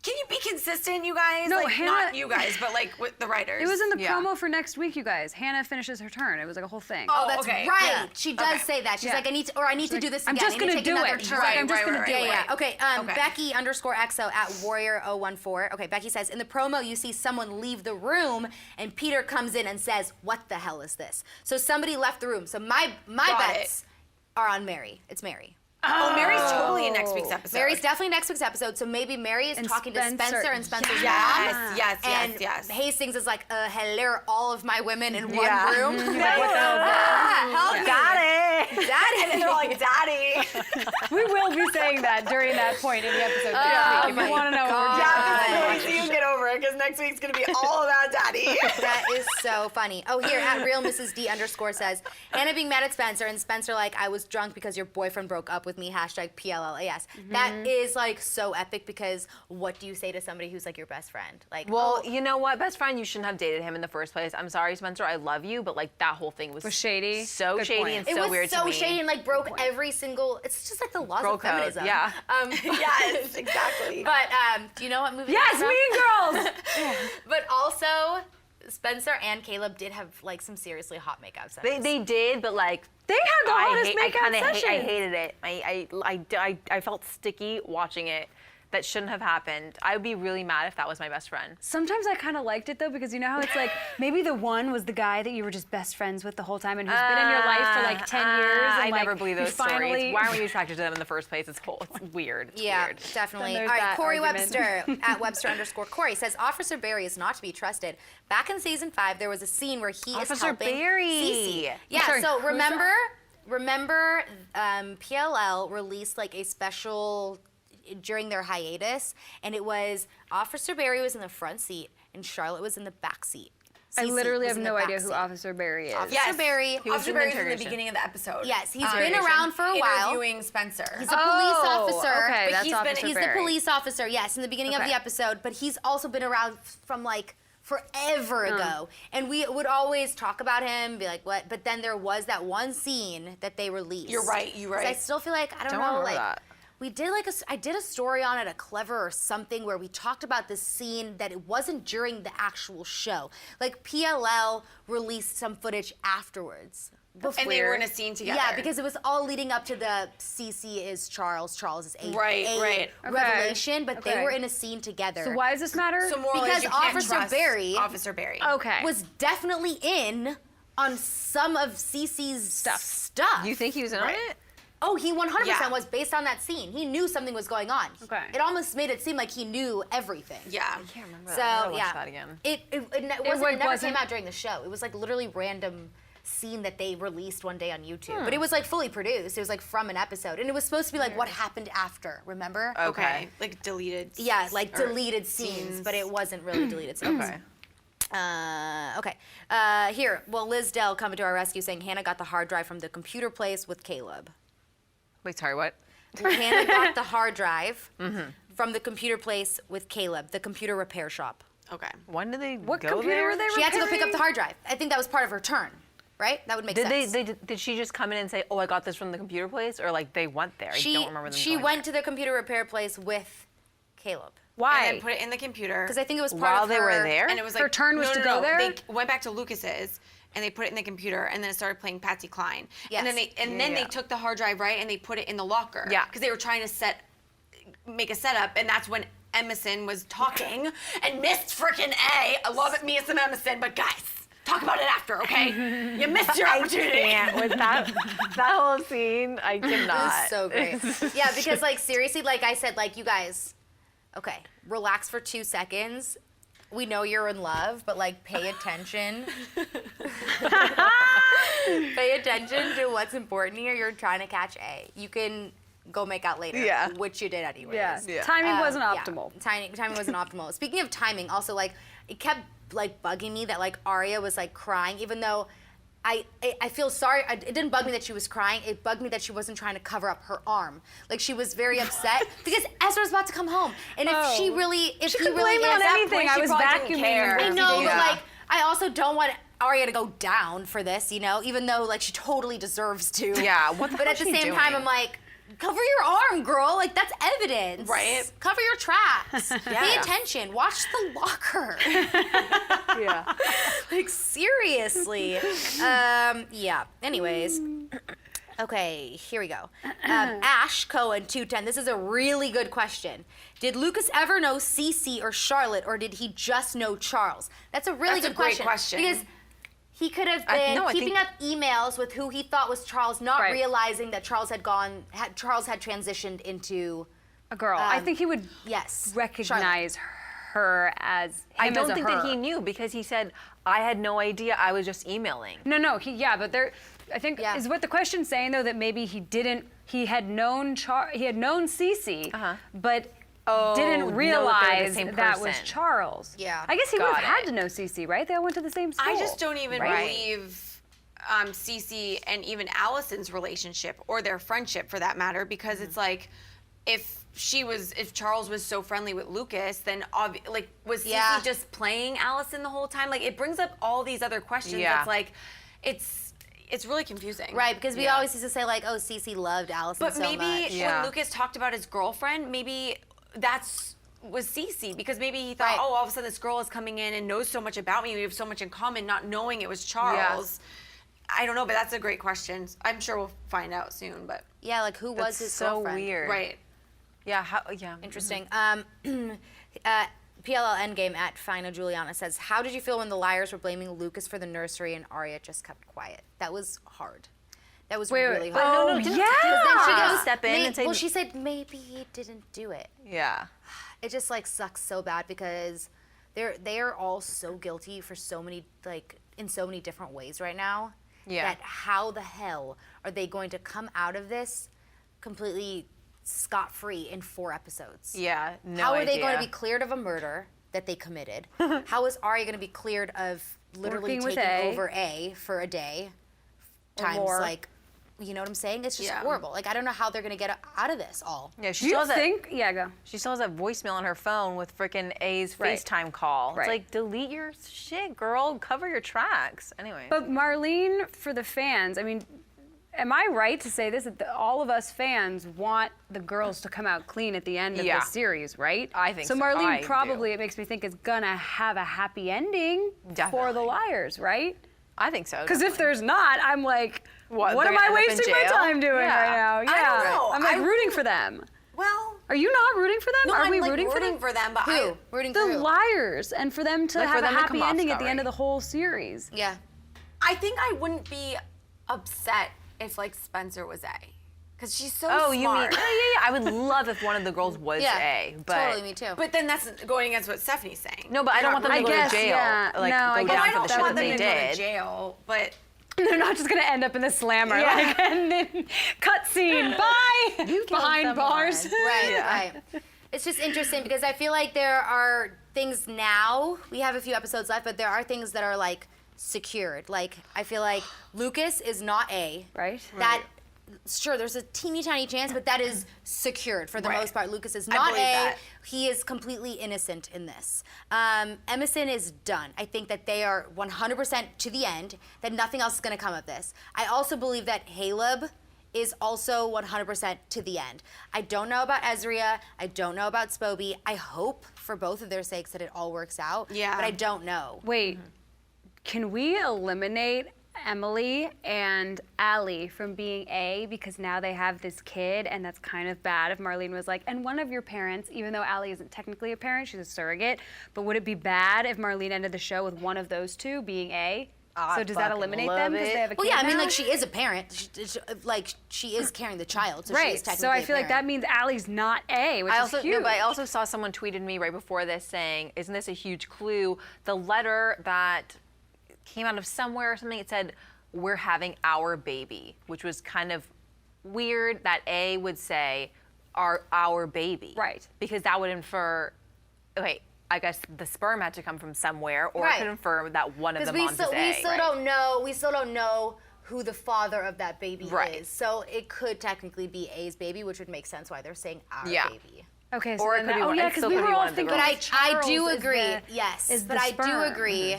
[SPEAKER 2] Can you be consistent, you guys?
[SPEAKER 3] No,
[SPEAKER 2] like,
[SPEAKER 3] Hannah-
[SPEAKER 2] not you guys, but like with the writers.
[SPEAKER 3] It was in the
[SPEAKER 4] Yeah.
[SPEAKER 3] promo for next week, you guys. Hannah finishes her turn. It was like a whole thing.
[SPEAKER 1] Oh, that's
[SPEAKER 2] okay.
[SPEAKER 1] right.
[SPEAKER 2] Yeah.
[SPEAKER 1] She does
[SPEAKER 2] Okay.
[SPEAKER 1] say that. She's
[SPEAKER 3] Yeah.
[SPEAKER 1] like, I need to do this
[SPEAKER 3] I'm
[SPEAKER 1] again.
[SPEAKER 3] just
[SPEAKER 1] I need
[SPEAKER 3] gonna
[SPEAKER 1] to take
[SPEAKER 3] do
[SPEAKER 1] another
[SPEAKER 3] it. She's
[SPEAKER 1] turn.
[SPEAKER 3] like, I'm just gonna do it.
[SPEAKER 1] Yeah. Okay.
[SPEAKER 2] Okay.
[SPEAKER 1] Becky _XO at Warrior014. Okay. Becky says in the promo you see someone leave the room and Peter comes in and says, "What the hell is this?" So somebody left the room. So my
[SPEAKER 2] Got
[SPEAKER 1] bets are on Mary. It's Mary.
[SPEAKER 2] Oh, Mary's totally in next week's episode.
[SPEAKER 1] Mary's definitely next week's episode. So maybe Mary is
[SPEAKER 3] And
[SPEAKER 1] talking to
[SPEAKER 3] Spencer.
[SPEAKER 1] Spencer and Spencer's
[SPEAKER 2] Yes,
[SPEAKER 1] mom.
[SPEAKER 2] yes,
[SPEAKER 1] And
[SPEAKER 2] yes.
[SPEAKER 1] Hastings is like, hello, all of my women in one
[SPEAKER 4] Yeah.
[SPEAKER 1] room.
[SPEAKER 3] Mm-hmm.
[SPEAKER 1] Like, what the help me.
[SPEAKER 4] Got it.
[SPEAKER 1] Daddy.
[SPEAKER 2] And they're like, Daddy.
[SPEAKER 3] We will be saying that during that point in the episode next week. If you want to know what we're
[SPEAKER 2] Yeah,
[SPEAKER 3] doing.
[SPEAKER 2] if you get over it, because next week's gonna be all about Daddy.
[SPEAKER 1] That is so funny. Oh, here at real Mrs. D _ says Hannah being mad at Spencer and Spencer like I was drunk because your boyfriend broke up with me. #PLLAS. That is like so epic because what do you say to somebody who's like your best friend? Like,
[SPEAKER 4] Well, you know what, best friend, you shouldn't have dated him in the first place. I'm sorry, Spencer, I love you, but like that whole thing was
[SPEAKER 3] shady.
[SPEAKER 4] so
[SPEAKER 3] Good
[SPEAKER 4] shady
[SPEAKER 3] point.
[SPEAKER 4] and
[SPEAKER 1] it
[SPEAKER 4] so
[SPEAKER 1] was
[SPEAKER 4] weird
[SPEAKER 1] so
[SPEAKER 4] to me.
[SPEAKER 1] shady and like broke every single. It's just like the laws
[SPEAKER 4] Bro
[SPEAKER 1] of
[SPEAKER 4] code,
[SPEAKER 1] feminism.
[SPEAKER 4] yeah.
[SPEAKER 2] Yes, exactly.
[SPEAKER 1] But do you know what movie?
[SPEAKER 3] Yes,
[SPEAKER 1] that's from?
[SPEAKER 3] Mean Girls.
[SPEAKER 1] But also, Spencer and Caleb did have like some seriously hot makeout sessions.
[SPEAKER 4] They did, but like
[SPEAKER 3] They had the hottest
[SPEAKER 4] I
[SPEAKER 3] makeout
[SPEAKER 4] kinda
[SPEAKER 3] session.
[SPEAKER 4] I hated it. I felt sticky watching it. That shouldn't have happened. I would be really mad if that was my best friend.
[SPEAKER 3] Sometimes I kind of liked it though because you know how it's like maybe the one was the guy that you were just best friends with the whole time and who's been in your life for like 10 years. And
[SPEAKER 4] I
[SPEAKER 3] like,
[SPEAKER 4] never believe
[SPEAKER 3] you
[SPEAKER 4] those
[SPEAKER 3] finally...
[SPEAKER 4] stories. Why were you attracted to them in the first place? It's cool. It's weird. It's
[SPEAKER 1] Yeah,
[SPEAKER 4] weird.
[SPEAKER 1] definitely.
[SPEAKER 3] Then
[SPEAKER 1] All
[SPEAKER 3] there's
[SPEAKER 1] right,
[SPEAKER 3] that
[SPEAKER 1] Corey
[SPEAKER 3] argument.
[SPEAKER 1] Webster at Webster _. Corey says Officer Barry is not to be trusted. Back in season 5, there was a scene where he is
[SPEAKER 4] Officer
[SPEAKER 1] helping
[SPEAKER 4] Barry.
[SPEAKER 1] Cece. Yeah.
[SPEAKER 3] sorry,
[SPEAKER 1] So
[SPEAKER 3] who's
[SPEAKER 1] remember, PLL released like a special during their hiatus, and it was Officer Barry was in the front seat and Charlotte was in the back seat.
[SPEAKER 3] I
[SPEAKER 1] Cece
[SPEAKER 3] literally
[SPEAKER 1] was
[SPEAKER 3] have
[SPEAKER 1] in the
[SPEAKER 3] no
[SPEAKER 1] back
[SPEAKER 3] idea who
[SPEAKER 1] seat.
[SPEAKER 3] Officer Barry is.
[SPEAKER 1] Officer Barry.
[SPEAKER 2] Officer Barry's in the
[SPEAKER 4] interrogation.
[SPEAKER 2] beginning of the episode.
[SPEAKER 1] Yes, he's been around for a while.
[SPEAKER 2] Interviewing Spencer.
[SPEAKER 1] He's a police
[SPEAKER 3] Oh,
[SPEAKER 1] officer.
[SPEAKER 3] okay,
[SPEAKER 1] but
[SPEAKER 3] that's
[SPEAKER 1] he's
[SPEAKER 3] Officer
[SPEAKER 1] he's the
[SPEAKER 3] Barry.
[SPEAKER 1] police officer, yes, in the beginning of
[SPEAKER 3] Okay.
[SPEAKER 1] the episode, but he's also been around from like forever ago. And we would always talk about him, be like, what? But then there was that one scene that they released.
[SPEAKER 2] You're right, you're
[SPEAKER 1] 'Cause
[SPEAKER 2] right.
[SPEAKER 1] I still feel like, I don't
[SPEAKER 4] Don't
[SPEAKER 1] know,
[SPEAKER 4] remember
[SPEAKER 1] like,
[SPEAKER 4] that.
[SPEAKER 1] we did like I did a story on it, a Clever or something, where we talked about this scene that it wasn't during the actual show. Like PLL released some footage afterwards.
[SPEAKER 2] And they were in a scene together.
[SPEAKER 1] Yeah, because it was all leading up to the CC is Charles, Charles is a
[SPEAKER 2] Right.
[SPEAKER 1] revelation, but they were in a scene together.
[SPEAKER 3] So why does this matter?
[SPEAKER 2] So moral
[SPEAKER 1] because
[SPEAKER 2] is you can't
[SPEAKER 1] Officer
[SPEAKER 2] trust
[SPEAKER 1] Barry
[SPEAKER 2] Officer Barry
[SPEAKER 1] was definitely in on some of CC's stuff.
[SPEAKER 4] You think he was in on it?
[SPEAKER 1] Oh, he 100% was based on that scene. He knew something was going on.
[SPEAKER 3] Okay.
[SPEAKER 1] It almost made it seem like he knew everything.
[SPEAKER 2] Yeah.
[SPEAKER 4] I can't remember
[SPEAKER 1] So,
[SPEAKER 4] that. I gotta watch
[SPEAKER 1] yeah.
[SPEAKER 4] that again.
[SPEAKER 1] It never came out during the show. It was like literally random scene that they released one day on YouTube. But it was like fully produced. It was like from an episode. And it was supposed to be like what happened after, remember?
[SPEAKER 2] Okay. Like deleted.
[SPEAKER 1] Yeah, like deleted scenes, but it wasn't really deleted scenes. Here, well, Liz Dell coming to our rescue saying Hannah got the hard drive from the computer place with Caleb.
[SPEAKER 4] Wait, sorry, what?
[SPEAKER 1] Hannah got the hard drive from the computer place with Caleb, the computer repair shop.
[SPEAKER 2] Okay.
[SPEAKER 4] When did they
[SPEAKER 3] What
[SPEAKER 4] go
[SPEAKER 3] computer
[SPEAKER 4] there?
[SPEAKER 3] were they
[SPEAKER 1] She had to go pick up
[SPEAKER 3] repairing?
[SPEAKER 1] the hard drive. I think that was part of her turn, right? That would make sense.
[SPEAKER 4] Did she just come in and say, "Oh, I got this from the computer place," or like they went there? I don't remember them.
[SPEAKER 1] She
[SPEAKER 4] going
[SPEAKER 1] went to the computer repair place with Caleb.
[SPEAKER 4] Why?
[SPEAKER 2] And then put it in the computer.
[SPEAKER 1] Because I think it was part
[SPEAKER 4] While
[SPEAKER 1] of
[SPEAKER 4] they
[SPEAKER 1] her,
[SPEAKER 4] were there?
[SPEAKER 2] And it was like
[SPEAKER 3] Her turn was
[SPEAKER 2] no,
[SPEAKER 3] to
[SPEAKER 2] no,
[SPEAKER 3] go
[SPEAKER 2] no.
[SPEAKER 3] there?
[SPEAKER 2] They went back to Lucas's and they put it in the computer and then it started playing Patsy Cline.
[SPEAKER 1] Yes.
[SPEAKER 2] And then they took the hard drive, right, and they put it in the locker.
[SPEAKER 4] Yeah.
[SPEAKER 2] Because they were trying to make a setup, and that's when Emison was talking and missed frickin' A. I love it, me and some Emison, but guys, talk about it after, okay? You missed your opportunity.
[SPEAKER 4] With that whole scene, I cannot.
[SPEAKER 1] It was so great. Yeah, because like seriously, like I said, like you guys, okay, relax for 2 seconds. We know you're in love, but like pay attention. Pay attention to what's important here. You're trying to catch A. You can go make out later, which you did anyways.
[SPEAKER 3] Yeah. Timing wasn't optimal.
[SPEAKER 1] Timing wasn't optimal. Speaking of timing, also like it kept like bugging me that like Arya was like crying, even though I feel sorry. It didn't bug me that she was crying. It bugged me that she wasn't trying to cover up her arm. Like she was very upset because Ezra was about to come home, and if he really
[SPEAKER 3] blame it on anything. I was vacuuming.
[SPEAKER 1] I know, but like I also don't want Arya to go down for this, you know, even though like she totally deserves to.
[SPEAKER 4] Yeah, what the
[SPEAKER 1] But
[SPEAKER 4] hell
[SPEAKER 1] at the
[SPEAKER 4] is she
[SPEAKER 1] same time,
[SPEAKER 4] doing?
[SPEAKER 1] I'm like, cover your arm, girl. Like that's evidence.
[SPEAKER 2] Right.
[SPEAKER 1] Cover your tracks. Pay attention. Watch the locker.
[SPEAKER 3] Yeah.
[SPEAKER 1] Like seriously. Yeah. Anyways. Okay, here we go. Ash Cohen 210. This is a really good question. Did Lucas ever know Cece or Charlotte, or did he just know Charles? That's a really
[SPEAKER 2] That's
[SPEAKER 1] good
[SPEAKER 2] a great
[SPEAKER 1] question.
[SPEAKER 2] question.
[SPEAKER 1] Because he could have been
[SPEAKER 4] I
[SPEAKER 1] keeping
[SPEAKER 4] think-
[SPEAKER 1] up emails with who he thought was Charles, not
[SPEAKER 3] Right.
[SPEAKER 1] realizing that Charles had transitioned into
[SPEAKER 3] A girl. I think he would
[SPEAKER 1] yes
[SPEAKER 3] recognize her as him
[SPEAKER 4] I don't
[SPEAKER 3] as a
[SPEAKER 4] think
[SPEAKER 3] her.
[SPEAKER 4] that he knew because he said, "I had no idea. I was just emailing."
[SPEAKER 3] No, but there. I think
[SPEAKER 1] Yeah.
[SPEAKER 3] is what the question's saying though, that maybe he didn't. He had known Cece, but didn't
[SPEAKER 4] know that they're the
[SPEAKER 3] realize
[SPEAKER 4] same
[SPEAKER 3] that was
[SPEAKER 4] person.
[SPEAKER 3] Charles.
[SPEAKER 1] Yeah.
[SPEAKER 3] I guess he would
[SPEAKER 4] Got
[SPEAKER 3] have had
[SPEAKER 4] it.
[SPEAKER 3] to know Cece, right? They all went to the same school.
[SPEAKER 2] I just don't even
[SPEAKER 4] Right.
[SPEAKER 2] believe Cece and even Allison's relationship or their friendship for that matter, because it's like if Charles was so friendly with Lucas, then was Cece just playing Allison the whole time? Like it brings up all these other questions.
[SPEAKER 4] Yeah.
[SPEAKER 2] That's like it's really confusing.
[SPEAKER 1] Right, because we always used to say like, oh, Cece loved Allison
[SPEAKER 2] But
[SPEAKER 1] so
[SPEAKER 2] maybe
[SPEAKER 1] much.
[SPEAKER 2] when Lucas talked about his girlfriend, maybe was Cece, because maybe he thought,
[SPEAKER 1] Right.
[SPEAKER 2] oh, all of a sudden this girl is coming in and knows so much about me. We have so much in common, not knowing it was Charles. I don't know, but that's a great question. I'm sure we'll find out soon. But
[SPEAKER 1] Yeah, like who was
[SPEAKER 4] That's
[SPEAKER 1] his
[SPEAKER 4] so
[SPEAKER 1] girlfriend?
[SPEAKER 4] weird.
[SPEAKER 2] right.
[SPEAKER 4] Yeah.
[SPEAKER 1] Interesting. PLL Endgame at Fina Juliana says, how did you feel when the liars were blaming Lucas for the nursery and Arya just kept quiet? That was hard. That was really hard.
[SPEAKER 3] Oh,
[SPEAKER 4] no, didn't-
[SPEAKER 3] yeah.
[SPEAKER 1] Then she goes,
[SPEAKER 4] step in and say,
[SPEAKER 1] well, she said maybe he didn't do it.
[SPEAKER 4] Yeah.
[SPEAKER 1] It just like sucks so bad because they are all so guilty for so many in so many different ways right now.
[SPEAKER 4] Yeah.
[SPEAKER 1] That how the hell are they going to come out of this completely scot-free in 4 episodes?
[SPEAKER 4] Yeah. No
[SPEAKER 1] How are they
[SPEAKER 4] idea.
[SPEAKER 1] going to be cleared of a murder that they committed? How is Arya going to be cleared of literally
[SPEAKER 3] Working with
[SPEAKER 1] taking
[SPEAKER 3] A.
[SPEAKER 1] over A for a day? Times
[SPEAKER 3] more.
[SPEAKER 1] like, you know what I'm saying? It's just
[SPEAKER 2] Yeah.
[SPEAKER 1] horrible. Like I don't know how they're going to get out of this all.
[SPEAKER 4] Yeah.
[SPEAKER 3] Do you think? Yeah, go.
[SPEAKER 4] She still has that voicemail on her phone with frickin' A's
[SPEAKER 3] Right.
[SPEAKER 4] FaceTime call.
[SPEAKER 3] Right.
[SPEAKER 4] It's like, delete your shit, girl. Cover your tracks. Anyway.
[SPEAKER 3] But Marlene, for the fans, I mean, am I right to say this, that all of us fans want the girls to come out clean at the end of
[SPEAKER 4] Yeah.
[SPEAKER 3] the series, right?
[SPEAKER 4] I think so.
[SPEAKER 3] Marlene
[SPEAKER 4] I
[SPEAKER 3] probably,
[SPEAKER 4] do.
[SPEAKER 3] it makes me think, is gonna have a happy ending for the
[SPEAKER 4] Definitely.
[SPEAKER 3] liars, right?
[SPEAKER 4] I think so.
[SPEAKER 3] Because if there's not, I'm like, what
[SPEAKER 4] they're
[SPEAKER 3] am I
[SPEAKER 4] gonna end up in
[SPEAKER 3] wasting my
[SPEAKER 4] jail?
[SPEAKER 3] time doing
[SPEAKER 4] Yeah.
[SPEAKER 3] right now? Yeah.
[SPEAKER 2] I don't know.
[SPEAKER 3] I'm like rooting for them.
[SPEAKER 2] Well,
[SPEAKER 3] Are you not rooting for them?
[SPEAKER 2] no,
[SPEAKER 3] Are
[SPEAKER 2] I'm
[SPEAKER 3] we
[SPEAKER 2] like
[SPEAKER 3] rooting for them?
[SPEAKER 2] but
[SPEAKER 1] Who? Rooting
[SPEAKER 3] The
[SPEAKER 1] for who?
[SPEAKER 3] liars, and for them to
[SPEAKER 4] Like, for
[SPEAKER 3] have a
[SPEAKER 4] them to
[SPEAKER 3] happy
[SPEAKER 4] come off
[SPEAKER 3] ending at the end
[SPEAKER 4] scot-free.
[SPEAKER 3] of the whole series.
[SPEAKER 1] Yeah.
[SPEAKER 2] I think I wouldn't be upset if like Spencer was A. Because she's so
[SPEAKER 4] Oh,
[SPEAKER 2] smart.
[SPEAKER 4] you mean? Yeah. I would love if one of the girls was
[SPEAKER 1] Yeah.
[SPEAKER 4] A, but
[SPEAKER 1] Totally, me too.
[SPEAKER 2] But then that's going against what Stephanie's saying.
[SPEAKER 4] no, but I don't want them to
[SPEAKER 3] I
[SPEAKER 4] go
[SPEAKER 3] guess,
[SPEAKER 4] to jail.
[SPEAKER 3] yeah.
[SPEAKER 4] Like
[SPEAKER 3] No, I
[SPEAKER 4] go
[SPEAKER 3] guess
[SPEAKER 4] down
[SPEAKER 2] I
[SPEAKER 4] for
[SPEAKER 2] don't
[SPEAKER 4] the shit
[SPEAKER 2] want
[SPEAKER 4] that
[SPEAKER 2] them
[SPEAKER 4] they
[SPEAKER 2] to go to
[SPEAKER 4] did.
[SPEAKER 2] jail, but
[SPEAKER 3] They're not just gonna end up in the slammer.
[SPEAKER 2] Yeah.
[SPEAKER 3] Like, and then cut scene. Bye. Behind bars.
[SPEAKER 1] Right. It's just interesting because I feel like there are things now, we have a few episodes left, but there are things that are like secured. Like, I feel like Lucas is not A.
[SPEAKER 3] Right.
[SPEAKER 1] That, sure, there's a teeny tiny chance, but that is secured for the
[SPEAKER 2] Right.
[SPEAKER 1] most part. Lucas is
[SPEAKER 2] I
[SPEAKER 1] not
[SPEAKER 2] believe
[SPEAKER 1] A.
[SPEAKER 2] that.
[SPEAKER 1] He is completely innocent in this. Emison is done. I think that they are 100% to the end, that nothing else is going to come of this. I also believe that Hale is also 100% to the end. I don't know about Ezria. I don't know about Spoby. I hope for both of their sakes that it all works out.
[SPEAKER 2] Yeah.
[SPEAKER 1] But I don't know.
[SPEAKER 3] Wait, can we eliminate Emily and Allie from being A because now they have this kid, and that's kind of bad if Marlene was like, and one of your parents, even though Allie isn't technically a parent, she's a surrogate, but would it be bad if Marlene ended the show with one of those two being A? So does that
[SPEAKER 4] fucking
[SPEAKER 3] eliminate
[SPEAKER 4] love
[SPEAKER 3] them because
[SPEAKER 4] it.
[SPEAKER 3] they have a kid
[SPEAKER 1] Well, yeah, I mean,
[SPEAKER 3] now?
[SPEAKER 1] like, she is a parent. She is carrying the child, so she is
[SPEAKER 3] right,
[SPEAKER 1] technically
[SPEAKER 3] so I
[SPEAKER 1] a
[SPEAKER 3] feel like
[SPEAKER 1] parent.
[SPEAKER 3] that means Allie's not A, which
[SPEAKER 4] I
[SPEAKER 3] is
[SPEAKER 4] also
[SPEAKER 3] huge.
[SPEAKER 4] no, but I also saw someone tweeted me right before this saying, "Isn't this a huge clue?" The letter that came out of somewhere or something, it said, "We're having our baby," which was kind of weird that A would say, "our baby,"
[SPEAKER 3] Right.
[SPEAKER 4] Because that would infer, okay, I guess the sperm had to come from somewhere, or
[SPEAKER 1] Right.
[SPEAKER 4] it could infer that one of the moms is A.
[SPEAKER 1] we still
[SPEAKER 4] right?
[SPEAKER 1] don't know. We still don't know who the father of that baby
[SPEAKER 4] Right.
[SPEAKER 1] is. So it could technically be A's baby, which would make sense why they're saying our
[SPEAKER 4] Yeah.
[SPEAKER 1] baby.
[SPEAKER 3] Okay, so
[SPEAKER 4] Or it
[SPEAKER 3] then
[SPEAKER 4] could be
[SPEAKER 3] oh
[SPEAKER 4] one-
[SPEAKER 3] yeah,
[SPEAKER 4] it
[SPEAKER 3] because
[SPEAKER 4] still
[SPEAKER 3] we
[SPEAKER 4] could
[SPEAKER 3] were
[SPEAKER 4] be
[SPEAKER 3] all
[SPEAKER 4] one of the
[SPEAKER 3] thinking
[SPEAKER 4] girls.
[SPEAKER 1] But I
[SPEAKER 3] Charles
[SPEAKER 1] do
[SPEAKER 3] is
[SPEAKER 1] agree.
[SPEAKER 3] the-
[SPEAKER 1] Yes,
[SPEAKER 3] is
[SPEAKER 1] but
[SPEAKER 3] the
[SPEAKER 1] I do
[SPEAKER 3] sperm.
[SPEAKER 1] agree.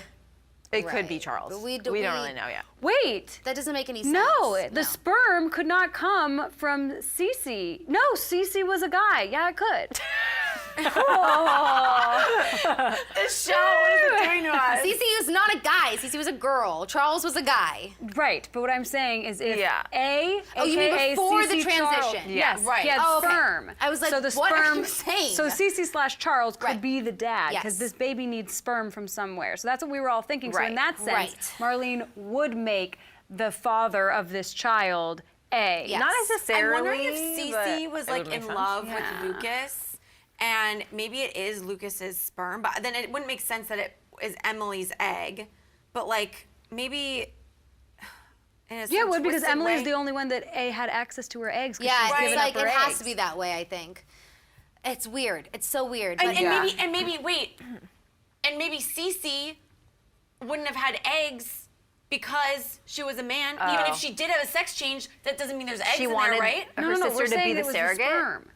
[SPEAKER 4] It could
[SPEAKER 1] Right.
[SPEAKER 4] be Charles.
[SPEAKER 1] But
[SPEAKER 4] We
[SPEAKER 1] we
[SPEAKER 4] don't
[SPEAKER 1] we-
[SPEAKER 4] really know yet.
[SPEAKER 3] Wait.
[SPEAKER 1] That doesn't make any sense.
[SPEAKER 3] No, the sperm could not come from Cece. No, Cece was a guy. Yeah, it could.
[SPEAKER 2] this show, what is it doing to us?
[SPEAKER 1] Cece is not a guy. Cece was a girl. Charles was a guy.
[SPEAKER 3] Right, but what I'm saying is if
[SPEAKER 4] Yeah.
[SPEAKER 3] A,
[SPEAKER 1] Oh, you mean
[SPEAKER 3] aka
[SPEAKER 1] before the
[SPEAKER 3] Cece Charles,
[SPEAKER 1] transition?
[SPEAKER 3] yes,
[SPEAKER 4] Right.
[SPEAKER 3] he had
[SPEAKER 1] Oh, okay.
[SPEAKER 3] sperm.
[SPEAKER 1] I was like,
[SPEAKER 3] so the
[SPEAKER 1] what are
[SPEAKER 3] sperm,
[SPEAKER 1] you saying?
[SPEAKER 3] So Cece/Charles could
[SPEAKER 1] Right.
[SPEAKER 3] be the dad
[SPEAKER 1] Yes.
[SPEAKER 3] because this baby needs sperm from somewhere. So that's what we were all thinking. So in
[SPEAKER 4] Right.
[SPEAKER 3] that sense,
[SPEAKER 1] Right.
[SPEAKER 3] Marlene would make the father of this child A.
[SPEAKER 1] Yes.
[SPEAKER 4] Not
[SPEAKER 2] I'm
[SPEAKER 4] necessarily.
[SPEAKER 2] wondering if Cece
[SPEAKER 4] but
[SPEAKER 2] was
[SPEAKER 4] it
[SPEAKER 2] like
[SPEAKER 4] would make
[SPEAKER 2] in
[SPEAKER 4] sense.
[SPEAKER 2] love
[SPEAKER 3] Yeah.
[SPEAKER 2] with Lucas, and maybe it is Lucas's sperm, but then it wouldn't make sense that it is Emily's egg. But like maybe. In a
[SPEAKER 3] Yeah, it
[SPEAKER 2] some
[SPEAKER 3] would because
[SPEAKER 2] twisted
[SPEAKER 3] Emily's
[SPEAKER 2] way-
[SPEAKER 3] the only one that A had access to her eggs. 'cause
[SPEAKER 1] Yeah,
[SPEAKER 3] she's
[SPEAKER 1] it's
[SPEAKER 3] given
[SPEAKER 1] like
[SPEAKER 3] up her
[SPEAKER 1] it has
[SPEAKER 3] eggs.
[SPEAKER 1] to be that way. I think. It's weird. It's so weird.
[SPEAKER 2] And,
[SPEAKER 1] but
[SPEAKER 2] and maybe wait, and maybe Cece wouldn't have had eggs because she was a man. Even if she did have a sex change, that doesn't mean there's eggs
[SPEAKER 4] She
[SPEAKER 2] in
[SPEAKER 4] wanted
[SPEAKER 2] there, right?
[SPEAKER 4] her
[SPEAKER 3] No,
[SPEAKER 4] sister
[SPEAKER 3] we're
[SPEAKER 4] to
[SPEAKER 3] saying
[SPEAKER 4] be
[SPEAKER 3] it
[SPEAKER 4] the
[SPEAKER 3] was
[SPEAKER 4] surrogate.
[SPEAKER 3] sperm.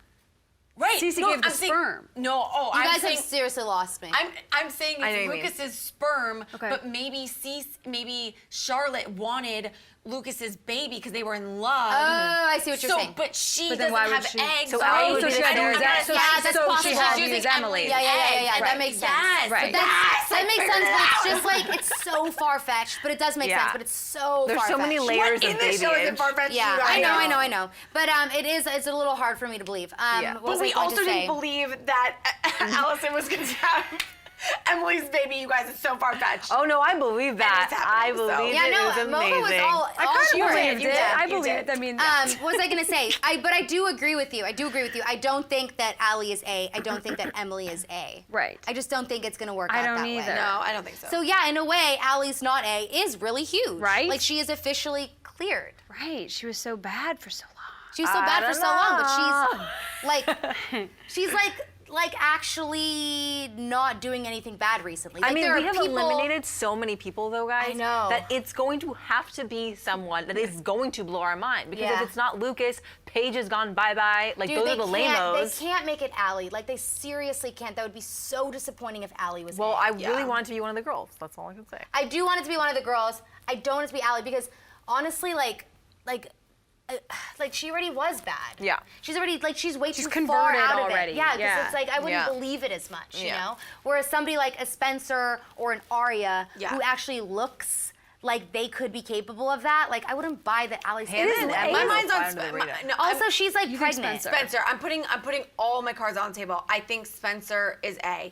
[SPEAKER 2] Right.
[SPEAKER 3] Cece
[SPEAKER 2] no,
[SPEAKER 3] gave the
[SPEAKER 2] I'm saying-
[SPEAKER 3] sperm.
[SPEAKER 2] No,
[SPEAKER 1] you
[SPEAKER 2] I'm
[SPEAKER 1] guys
[SPEAKER 2] saying
[SPEAKER 1] have seriously lost me.
[SPEAKER 2] I'm saying
[SPEAKER 4] I know
[SPEAKER 2] it's
[SPEAKER 4] what you mean.
[SPEAKER 2] Lucas's sperm,
[SPEAKER 3] Okay.
[SPEAKER 2] but maybe Charlotte wanted Lucas's baby because they were in love.
[SPEAKER 1] Oh, I see what you're saying.
[SPEAKER 2] But she
[SPEAKER 3] But then
[SPEAKER 2] doesn't
[SPEAKER 3] why would
[SPEAKER 2] have
[SPEAKER 3] she-
[SPEAKER 2] eggs.
[SPEAKER 4] So
[SPEAKER 2] so
[SPEAKER 4] Allie
[SPEAKER 3] Oh,
[SPEAKER 4] would
[SPEAKER 3] so
[SPEAKER 4] be
[SPEAKER 3] she
[SPEAKER 4] the
[SPEAKER 3] had to use
[SPEAKER 4] surrogate.
[SPEAKER 3] that. So,
[SPEAKER 1] Yeah, that's
[SPEAKER 3] so
[SPEAKER 1] possible.
[SPEAKER 3] she had to
[SPEAKER 1] She's
[SPEAKER 3] use
[SPEAKER 2] using
[SPEAKER 3] Emily.
[SPEAKER 2] Emily's
[SPEAKER 1] Yeah,
[SPEAKER 2] eggs.
[SPEAKER 1] that makes sense.
[SPEAKER 2] Yes,
[SPEAKER 3] Right.
[SPEAKER 1] That
[SPEAKER 2] I
[SPEAKER 1] makes
[SPEAKER 2] figured
[SPEAKER 1] sense,
[SPEAKER 2] it
[SPEAKER 1] but it's
[SPEAKER 2] out.
[SPEAKER 1] just like it's so far fetched. But it does make sense.
[SPEAKER 4] Yeah.
[SPEAKER 1] But it's so
[SPEAKER 4] There's
[SPEAKER 1] far-fetched.
[SPEAKER 4] so many layers
[SPEAKER 2] What
[SPEAKER 4] of
[SPEAKER 2] in this show
[SPEAKER 4] babyage.
[SPEAKER 2] isn't far-fetched?
[SPEAKER 1] Yeah,
[SPEAKER 2] you guys?
[SPEAKER 1] I know. But it's a little hard for me to believe.
[SPEAKER 4] Yeah.
[SPEAKER 1] What
[SPEAKER 2] But
[SPEAKER 1] was I
[SPEAKER 2] we
[SPEAKER 1] going
[SPEAKER 2] also
[SPEAKER 1] to say?
[SPEAKER 2] didn't believe that Allison was going to have Emily's baby. You guys, it's so far-fetched.
[SPEAKER 4] Oh no, I believe that.
[SPEAKER 2] it's happening,
[SPEAKER 4] I
[SPEAKER 2] so-
[SPEAKER 4] believe
[SPEAKER 1] Yeah,
[SPEAKER 4] it.
[SPEAKER 1] no,
[SPEAKER 4] It was
[SPEAKER 1] Mova was
[SPEAKER 4] amazing.
[SPEAKER 1] all
[SPEAKER 3] I kind of
[SPEAKER 1] for it.
[SPEAKER 3] believed
[SPEAKER 2] You
[SPEAKER 3] it.
[SPEAKER 2] did,
[SPEAKER 3] I
[SPEAKER 2] you
[SPEAKER 3] believed.
[SPEAKER 2] did.
[SPEAKER 3] I mean,
[SPEAKER 1] What was I gonna say? But I do agree with you. I don't think that Allie is A. I don't think that Emily is A.
[SPEAKER 3] Right.
[SPEAKER 1] I just don't think it's gonna work
[SPEAKER 3] I
[SPEAKER 1] out
[SPEAKER 3] don't
[SPEAKER 1] that
[SPEAKER 3] either.
[SPEAKER 1] way.
[SPEAKER 2] No, I don't think so.
[SPEAKER 1] So yeah, in a way, Allie's not A is really huge.
[SPEAKER 3] Right?
[SPEAKER 1] Like she is officially cleared.
[SPEAKER 3] right, she was so bad for so long.
[SPEAKER 1] She was so bad for so long, but she's like actually not doing anything bad recently. Like,
[SPEAKER 4] I mean,
[SPEAKER 1] there
[SPEAKER 4] we
[SPEAKER 1] are
[SPEAKER 4] have
[SPEAKER 1] people,
[SPEAKER 4] eliminated so many people, though, guys.
[SPEAKER 1] I know.
[SPEAKER 4] That it's going to have to be someone that is going to blow our mind. Because
[SPEAKER 1] Yeah.
[SPEAKER 4] if it's not Lucas, Paige has gone bye-bye. Like,
[SPEAKER 1] Dude,
[SPEAKER 4] those
[SPEAKER 1] they
[SPEAKER 4] are the
[SPEAKER 1] can't,
[SPEAKER 4] lamos.
[SPEAKER 1] they can't make it Allie. Like they seriously can't. That would be so disappointing if Allie was
[SPEAKER 4] Well,
[SPEAKER 1] A.
[SPEAKER 4] I really want it to be one of the girls. That's all I can say.
[SPEAKER 1] I do want it to be one of the girls. I don't want it to be Allie because honestly, like she already was bad.
[SPEAKER 4] Yeah.
[SPEAKER 1] She's already she's way
[SPEAKER 3] She's
[SPEAKER 1] too far
[SPEAKER 3] converted
[SPEAKER 1] out of
[SPEAKER 3] already.
[SPEAKER 1] it. Yeah, because
[SPEAKER 3] Yeah.
[SPEAKER 1] it's like I wouldn't
[SPEAKER 4] Yeah.
[SPEAKER 1] believe it as much, you
[SPEAKER 4] Yeah.
[SPEAKER 1] know. Whereas somebody like a Spencer or an Arya
[SPEAKER 2] Yeah.
[SPEAKER 1] who actually looks like they could be capable of that. Like I wouldn't buy that Allie
[SPEAKER 2] My mind's on
[SPEAKER 1] Also, she's like pregnant.
[SPEAKER 2] Spencer, I'm putting all my cards on the table. I think Spencer is A.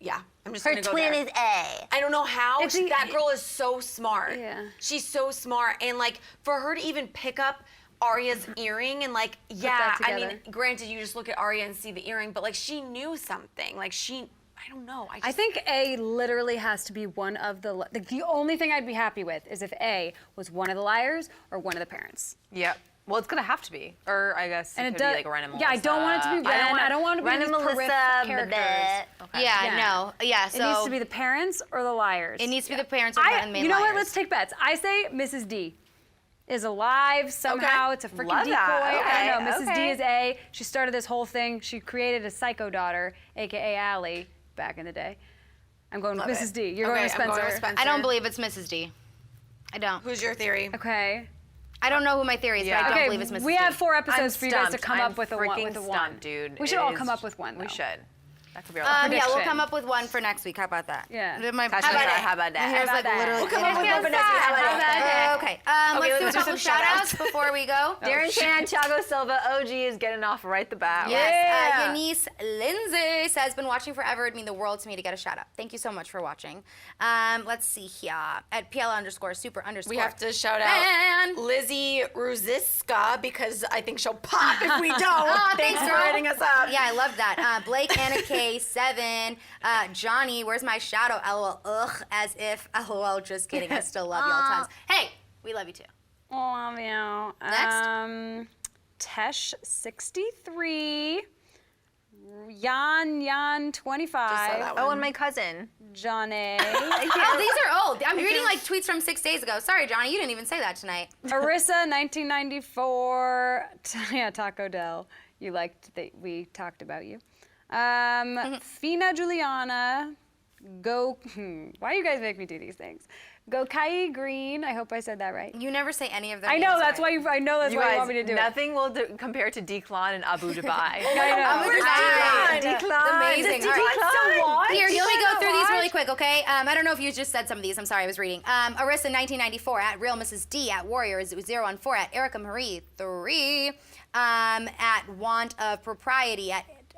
[SPEAKER 2] Yeah, I'm just gonna go there.
[SPEAKER 6] Her twin is A.
[SPEAKER 2] I don't know how. That girl is so smart.
[SPEAKER 3] Yeah.
[SPEAKER 2] She's so smart, and like for her to even pick up Arya's earring and like, yeah, I mean, granted, you just look at Arya and see the earring, but like she knew something. Like I don't know.
[SPEAKER 3] I think A literally has to be one of the only thing I'd be happy with is if A was one of the liars or one of the parents.
[SPEAKER 4] Yep. Well, it's gonna have to be, or I guess it could be like Ren and Melissa.
[SPEAKER 3] Yeah, I don't want it to be Ren. I don't want to be
[SPEAKER 4] Ren and Melissa
[SPEAKER 3] characters.
[SPEAKER 4] Okay.
[SPEAKER 1] Yeah, no. Yeah, so
[SPEAKER 3] it needs to be the parents or the liars.
[SPEAKER 1] It needs to be the parents or the main liars.
[SPEAKER 3] You know what? Let's take bets. I say Mrs. D is alive somehow. It's a freaking decoy. I don't know. Mrs. D is A. She started this whole thing. She created a psycho daughter, aka Allie, back in the day. I'm going with Mrs. D. You're going with Spencer.
[SPEAKER 2] I'm going with Spencer.
[SPEAKER 1] I don't believe it's Mrs. D. I don't.
[SPEAKER 2] Who's your theory?
[SPEAKER 3] Okay.
[SPEAKER 1] I don't know who my theory is, but I don't believe it's Mrs. D.
[SPEAKER 3] We have 4 episodes for you guys to come up with a
[SPEAKER 4] freaking
[SPEAKER 3] one.
[SPEAKER 4] stumped, dude.
[SPEAKER 3] We should all come up with one.
[SPEAKER 4] We should. That could be our
[SPEAKER 1] yeah, we'll come up with one for next week. How about that?
[SPEAKER 3] Yeah.
[SPEAKER 4] How about that?
[SPEAKER 1] Here's like literally.
[SPEAKER 2] We'll come up with one for next week. How about that?
[SPEAKER 1] Okay. Let's do a couple shout-outs before we go.
[SPEAKER 4] Darren Chan, Thiago Silva, OG is getting off right the bat.
[SPEAKER 1] Yes. Eunice Lindsay says, been watching forever. It'd mean the world to me to get a shout-out. Thank you so much for watching. Let's see here. At PL_super_.
[SPEAKER 2] We have to shout out Lizzie Ruziska because I think she'll pop if we don't. Thanks for hitting us up.
[SPEAKER 1] Yeah, I love that. Blake Anna K7. Johnny, where's my shout out? LOL. Ugh, as if. LOL, just kidding. I still love y'all tons. Hey, we love you too.
[SPEAKER 3] Love you.
[SPEAKER 1] Next.
[SPEAKER 3] Tesh63. Yan 25.
[SPEAKER 4] Oh, and my cousin.
[SPEAKER 3] Johnny.
[SPEAKER 1] Oh, these are old. I'm reading like tweets from 6 days ago. Sorry, Johnny, you didn't even say that tonight.
[SPEAKER 3] Arissa 1994. Yeah, Taco Dell. You liked that we talked about you. Fina Juliana. Why do you guys make me do these things? Gokai Green. I hope I said that right.
[SPEAKER 1] You never say any of them.
[SPEAKER 3] I know. That's why. I know that's why you want me to do it.
[SPEAKER 4] Nothing will compare to Declan and Abu Dhabi.
[SPEAKER 3] I know.
[SPEAKER 1] Declan. Amazing. All right. Here, let me go through these really quick, okay? I don't know if you just said some of these. I'm sorry, I was reading. Arissa 1994 at Real Mrs. D at Warriors 014 at Erica Marie 3 at Want of Propriety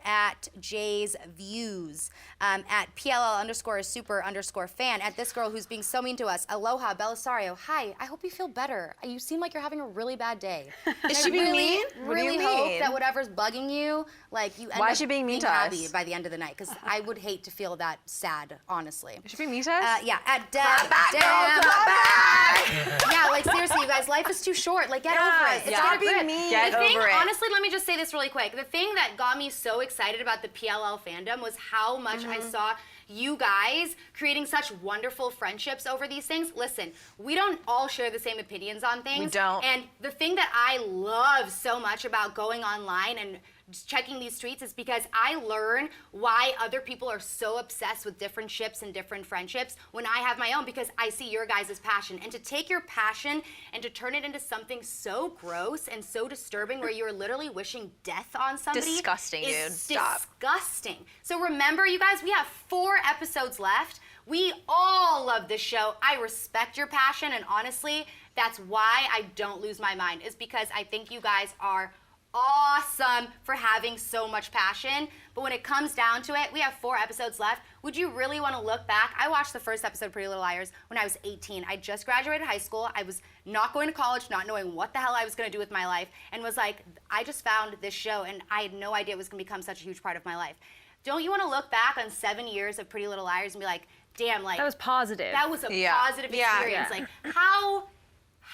[SPEAKER 1] at Jay's Views, at PLL_super_fan, at this girl who's being so mean to us, Aloha Bellisario. Hi, I hope you feel better. You seem like you're having a really bad day.
[SPEAKER 2] Is she being mean?
[SPEAKER 1] Really hope that whatever's bugging you, like you end
[SPEAKER 4] Why
[SPEAKER 1] up
[SPEAKER 4] is she being mean to
[SPEAKER 1] happy
[SPEAKER 4] us?
[SPEAKER 1] by the end of the night, because I would hate to feel that sad, honestly.
[SPEAKER 4] Is she being mean to us?
[SPEAKER 1] Yeah, at Yeah, like seriously, you guys, life is too short. Like, get over it. It's not
[SPEAKER 2] be
[SPEAKER 1] good.
[SPEAKER 2] mean.
[SPEAKER 4] Get over it.
[SPEAKER 1] Honestly, let me just say this really quick. The thing that got me so excited about the PLL fandom was how much I saw you guys creating such wonderful friendships over these things. Listen, we don't all share the same opinions on things.
[SPEAKER 4] We don't.
[SPEAKER 1] And the thing that I love so much about going online and just checking these tweets is because I learn why other people are so obsessed with different ships and different friendships when I have my own, because I see your guys' passion. And to take your passion and to turn it into something so gross and so disturbing where you're literally wishing death on somebody
[SPEAKER 4] Disgusting,
[SPEAKER 1] is
[SPEAKER 4] dude.
[SPEAKER 1] disgusting. So remember, you guys, we have 4 episodes left. We all love this show. I respect your passion, and honestly, that's why I don't lose my mind, is because I think you guys are awesome for having so much passion. But when it comes down to it, we have 4 episodes left. Would you really want to look back? I watched the first episode of Pretty Little Liars when I was 18. I just graduated high school. I was not going to college, not knowing what the hell I was going to do with my life, and was like, I just found this show, and I had no idea it was going to become such a huge part of my life. Don't you want to look back on 7 years of Pretty Little Liars and be like, damn, like,
[SPEAKER 3] That was positive.
[SPEAKER 1] that was a positive experience. Like,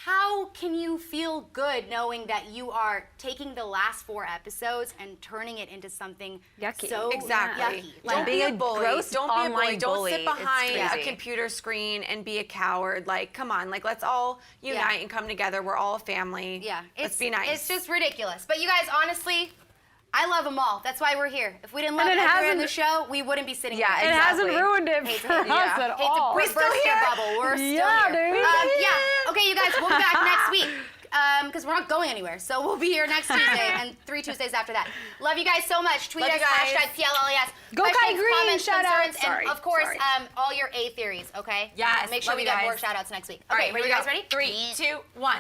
[SPEAKER 1] how can you feel good knowing that you are taking the last 4 episodes and turning it into something
[SPEAKER 3] Yucky.
[SPEAKER 1] so
[SPEAKER 2] Exactly.
[SPEAKER 1] yucky?
[SPEAKER 2] Don't be a bully.
[SPEAKER 4] gross
[SPEAKER 2] Don't be a bully.
[SPEAKER 4] online
[SPEAKER 2] Don't
[SPEAKER 4] bully.
[SPEAKER 2] sit behind
[SPEAKER 4] It's
[SPEAKER 2] a
[SPEAKER 4] crazy.
[SPEAKER 2] computer screen and be a coward. Like, come on. Like, let's all unite and come together. We're all a family.
[SPEAKER 1] Yeah,
[SPEAKER 2] Let's be nice.
[SPEAKER 1] It's just ridiculous. But you guys, honestly, I love them all. That's why we're here. If we didn't love
[SPEAKER 3] And it
[SPEAKER 1] everyone in the
[SPEAKER 3] hasn't-
[SPEAKER 1] show, we wouldn't be sitting
[SPEAKER 4] Yeah,
[SPEAKER 1] here.
[SPEAKER 3] It hasn't ruined it
[SPEAKER 1] Hate
[SPEAKER 3] for
[SPEAKER 1] to-
[SPEAKER 3] us
[SPEAKER 1] yeah.
[SPEAKER 3] at
[SPEAKER 1] Hate
[SPEAKER 3] all.
[SPEAKER 1] to burst your bubble. We're still
[SPEAKER 3] Yeah,
[SPEAKER 1] here.
[SPEAKER 3] dude.
[SPEAKER 1] Okay, you guys, we'll be back next week. because we're not going anywhere. So we'll be here next Tuesday and 3 Tuesdays after that. Love you guys so much. Tweet
[SPEAKER 2] Love
[SPEAKER 1] us,
[SPEAKER 2] you guys.
[SPEAKER 1] #TLLES.
[SPEAKER 3] Go
[SPEAKER 1] Questions,
[SPEAKER 3] Kai Green,
[SPEAKER 1] comments,
[SPEAKER 3] shout out.
[SPEAKER 1] concerns,
[SPEAKER 3] Sorry,
[SPEAKER 1] and of course,
[SPEAKER 3] sorry.
[SPEAKER 1] all your A theories, okay?
[SPEAKER 2] Yes,
[SPEAKER 1] Make sure
[SPEAKER 2] love
[SPEAKER 1] we
[SPEAKER 2] you
[SPEAKER 1] get more
[SPEAKER 2] guys.
[SPEAKER 1] shout outs next week.
[SPEAKER 2] All
[SPEAKER 1] Okay,
[SPEAKER 2] right,
[SPEAKER 1] are you
[SPEAKER 2] here we
[SPEAKER 1] guys
[SPEAKER 2] go.
[SPEAKER 1] ready?
[SPEAKER 2] 3, 2, 1.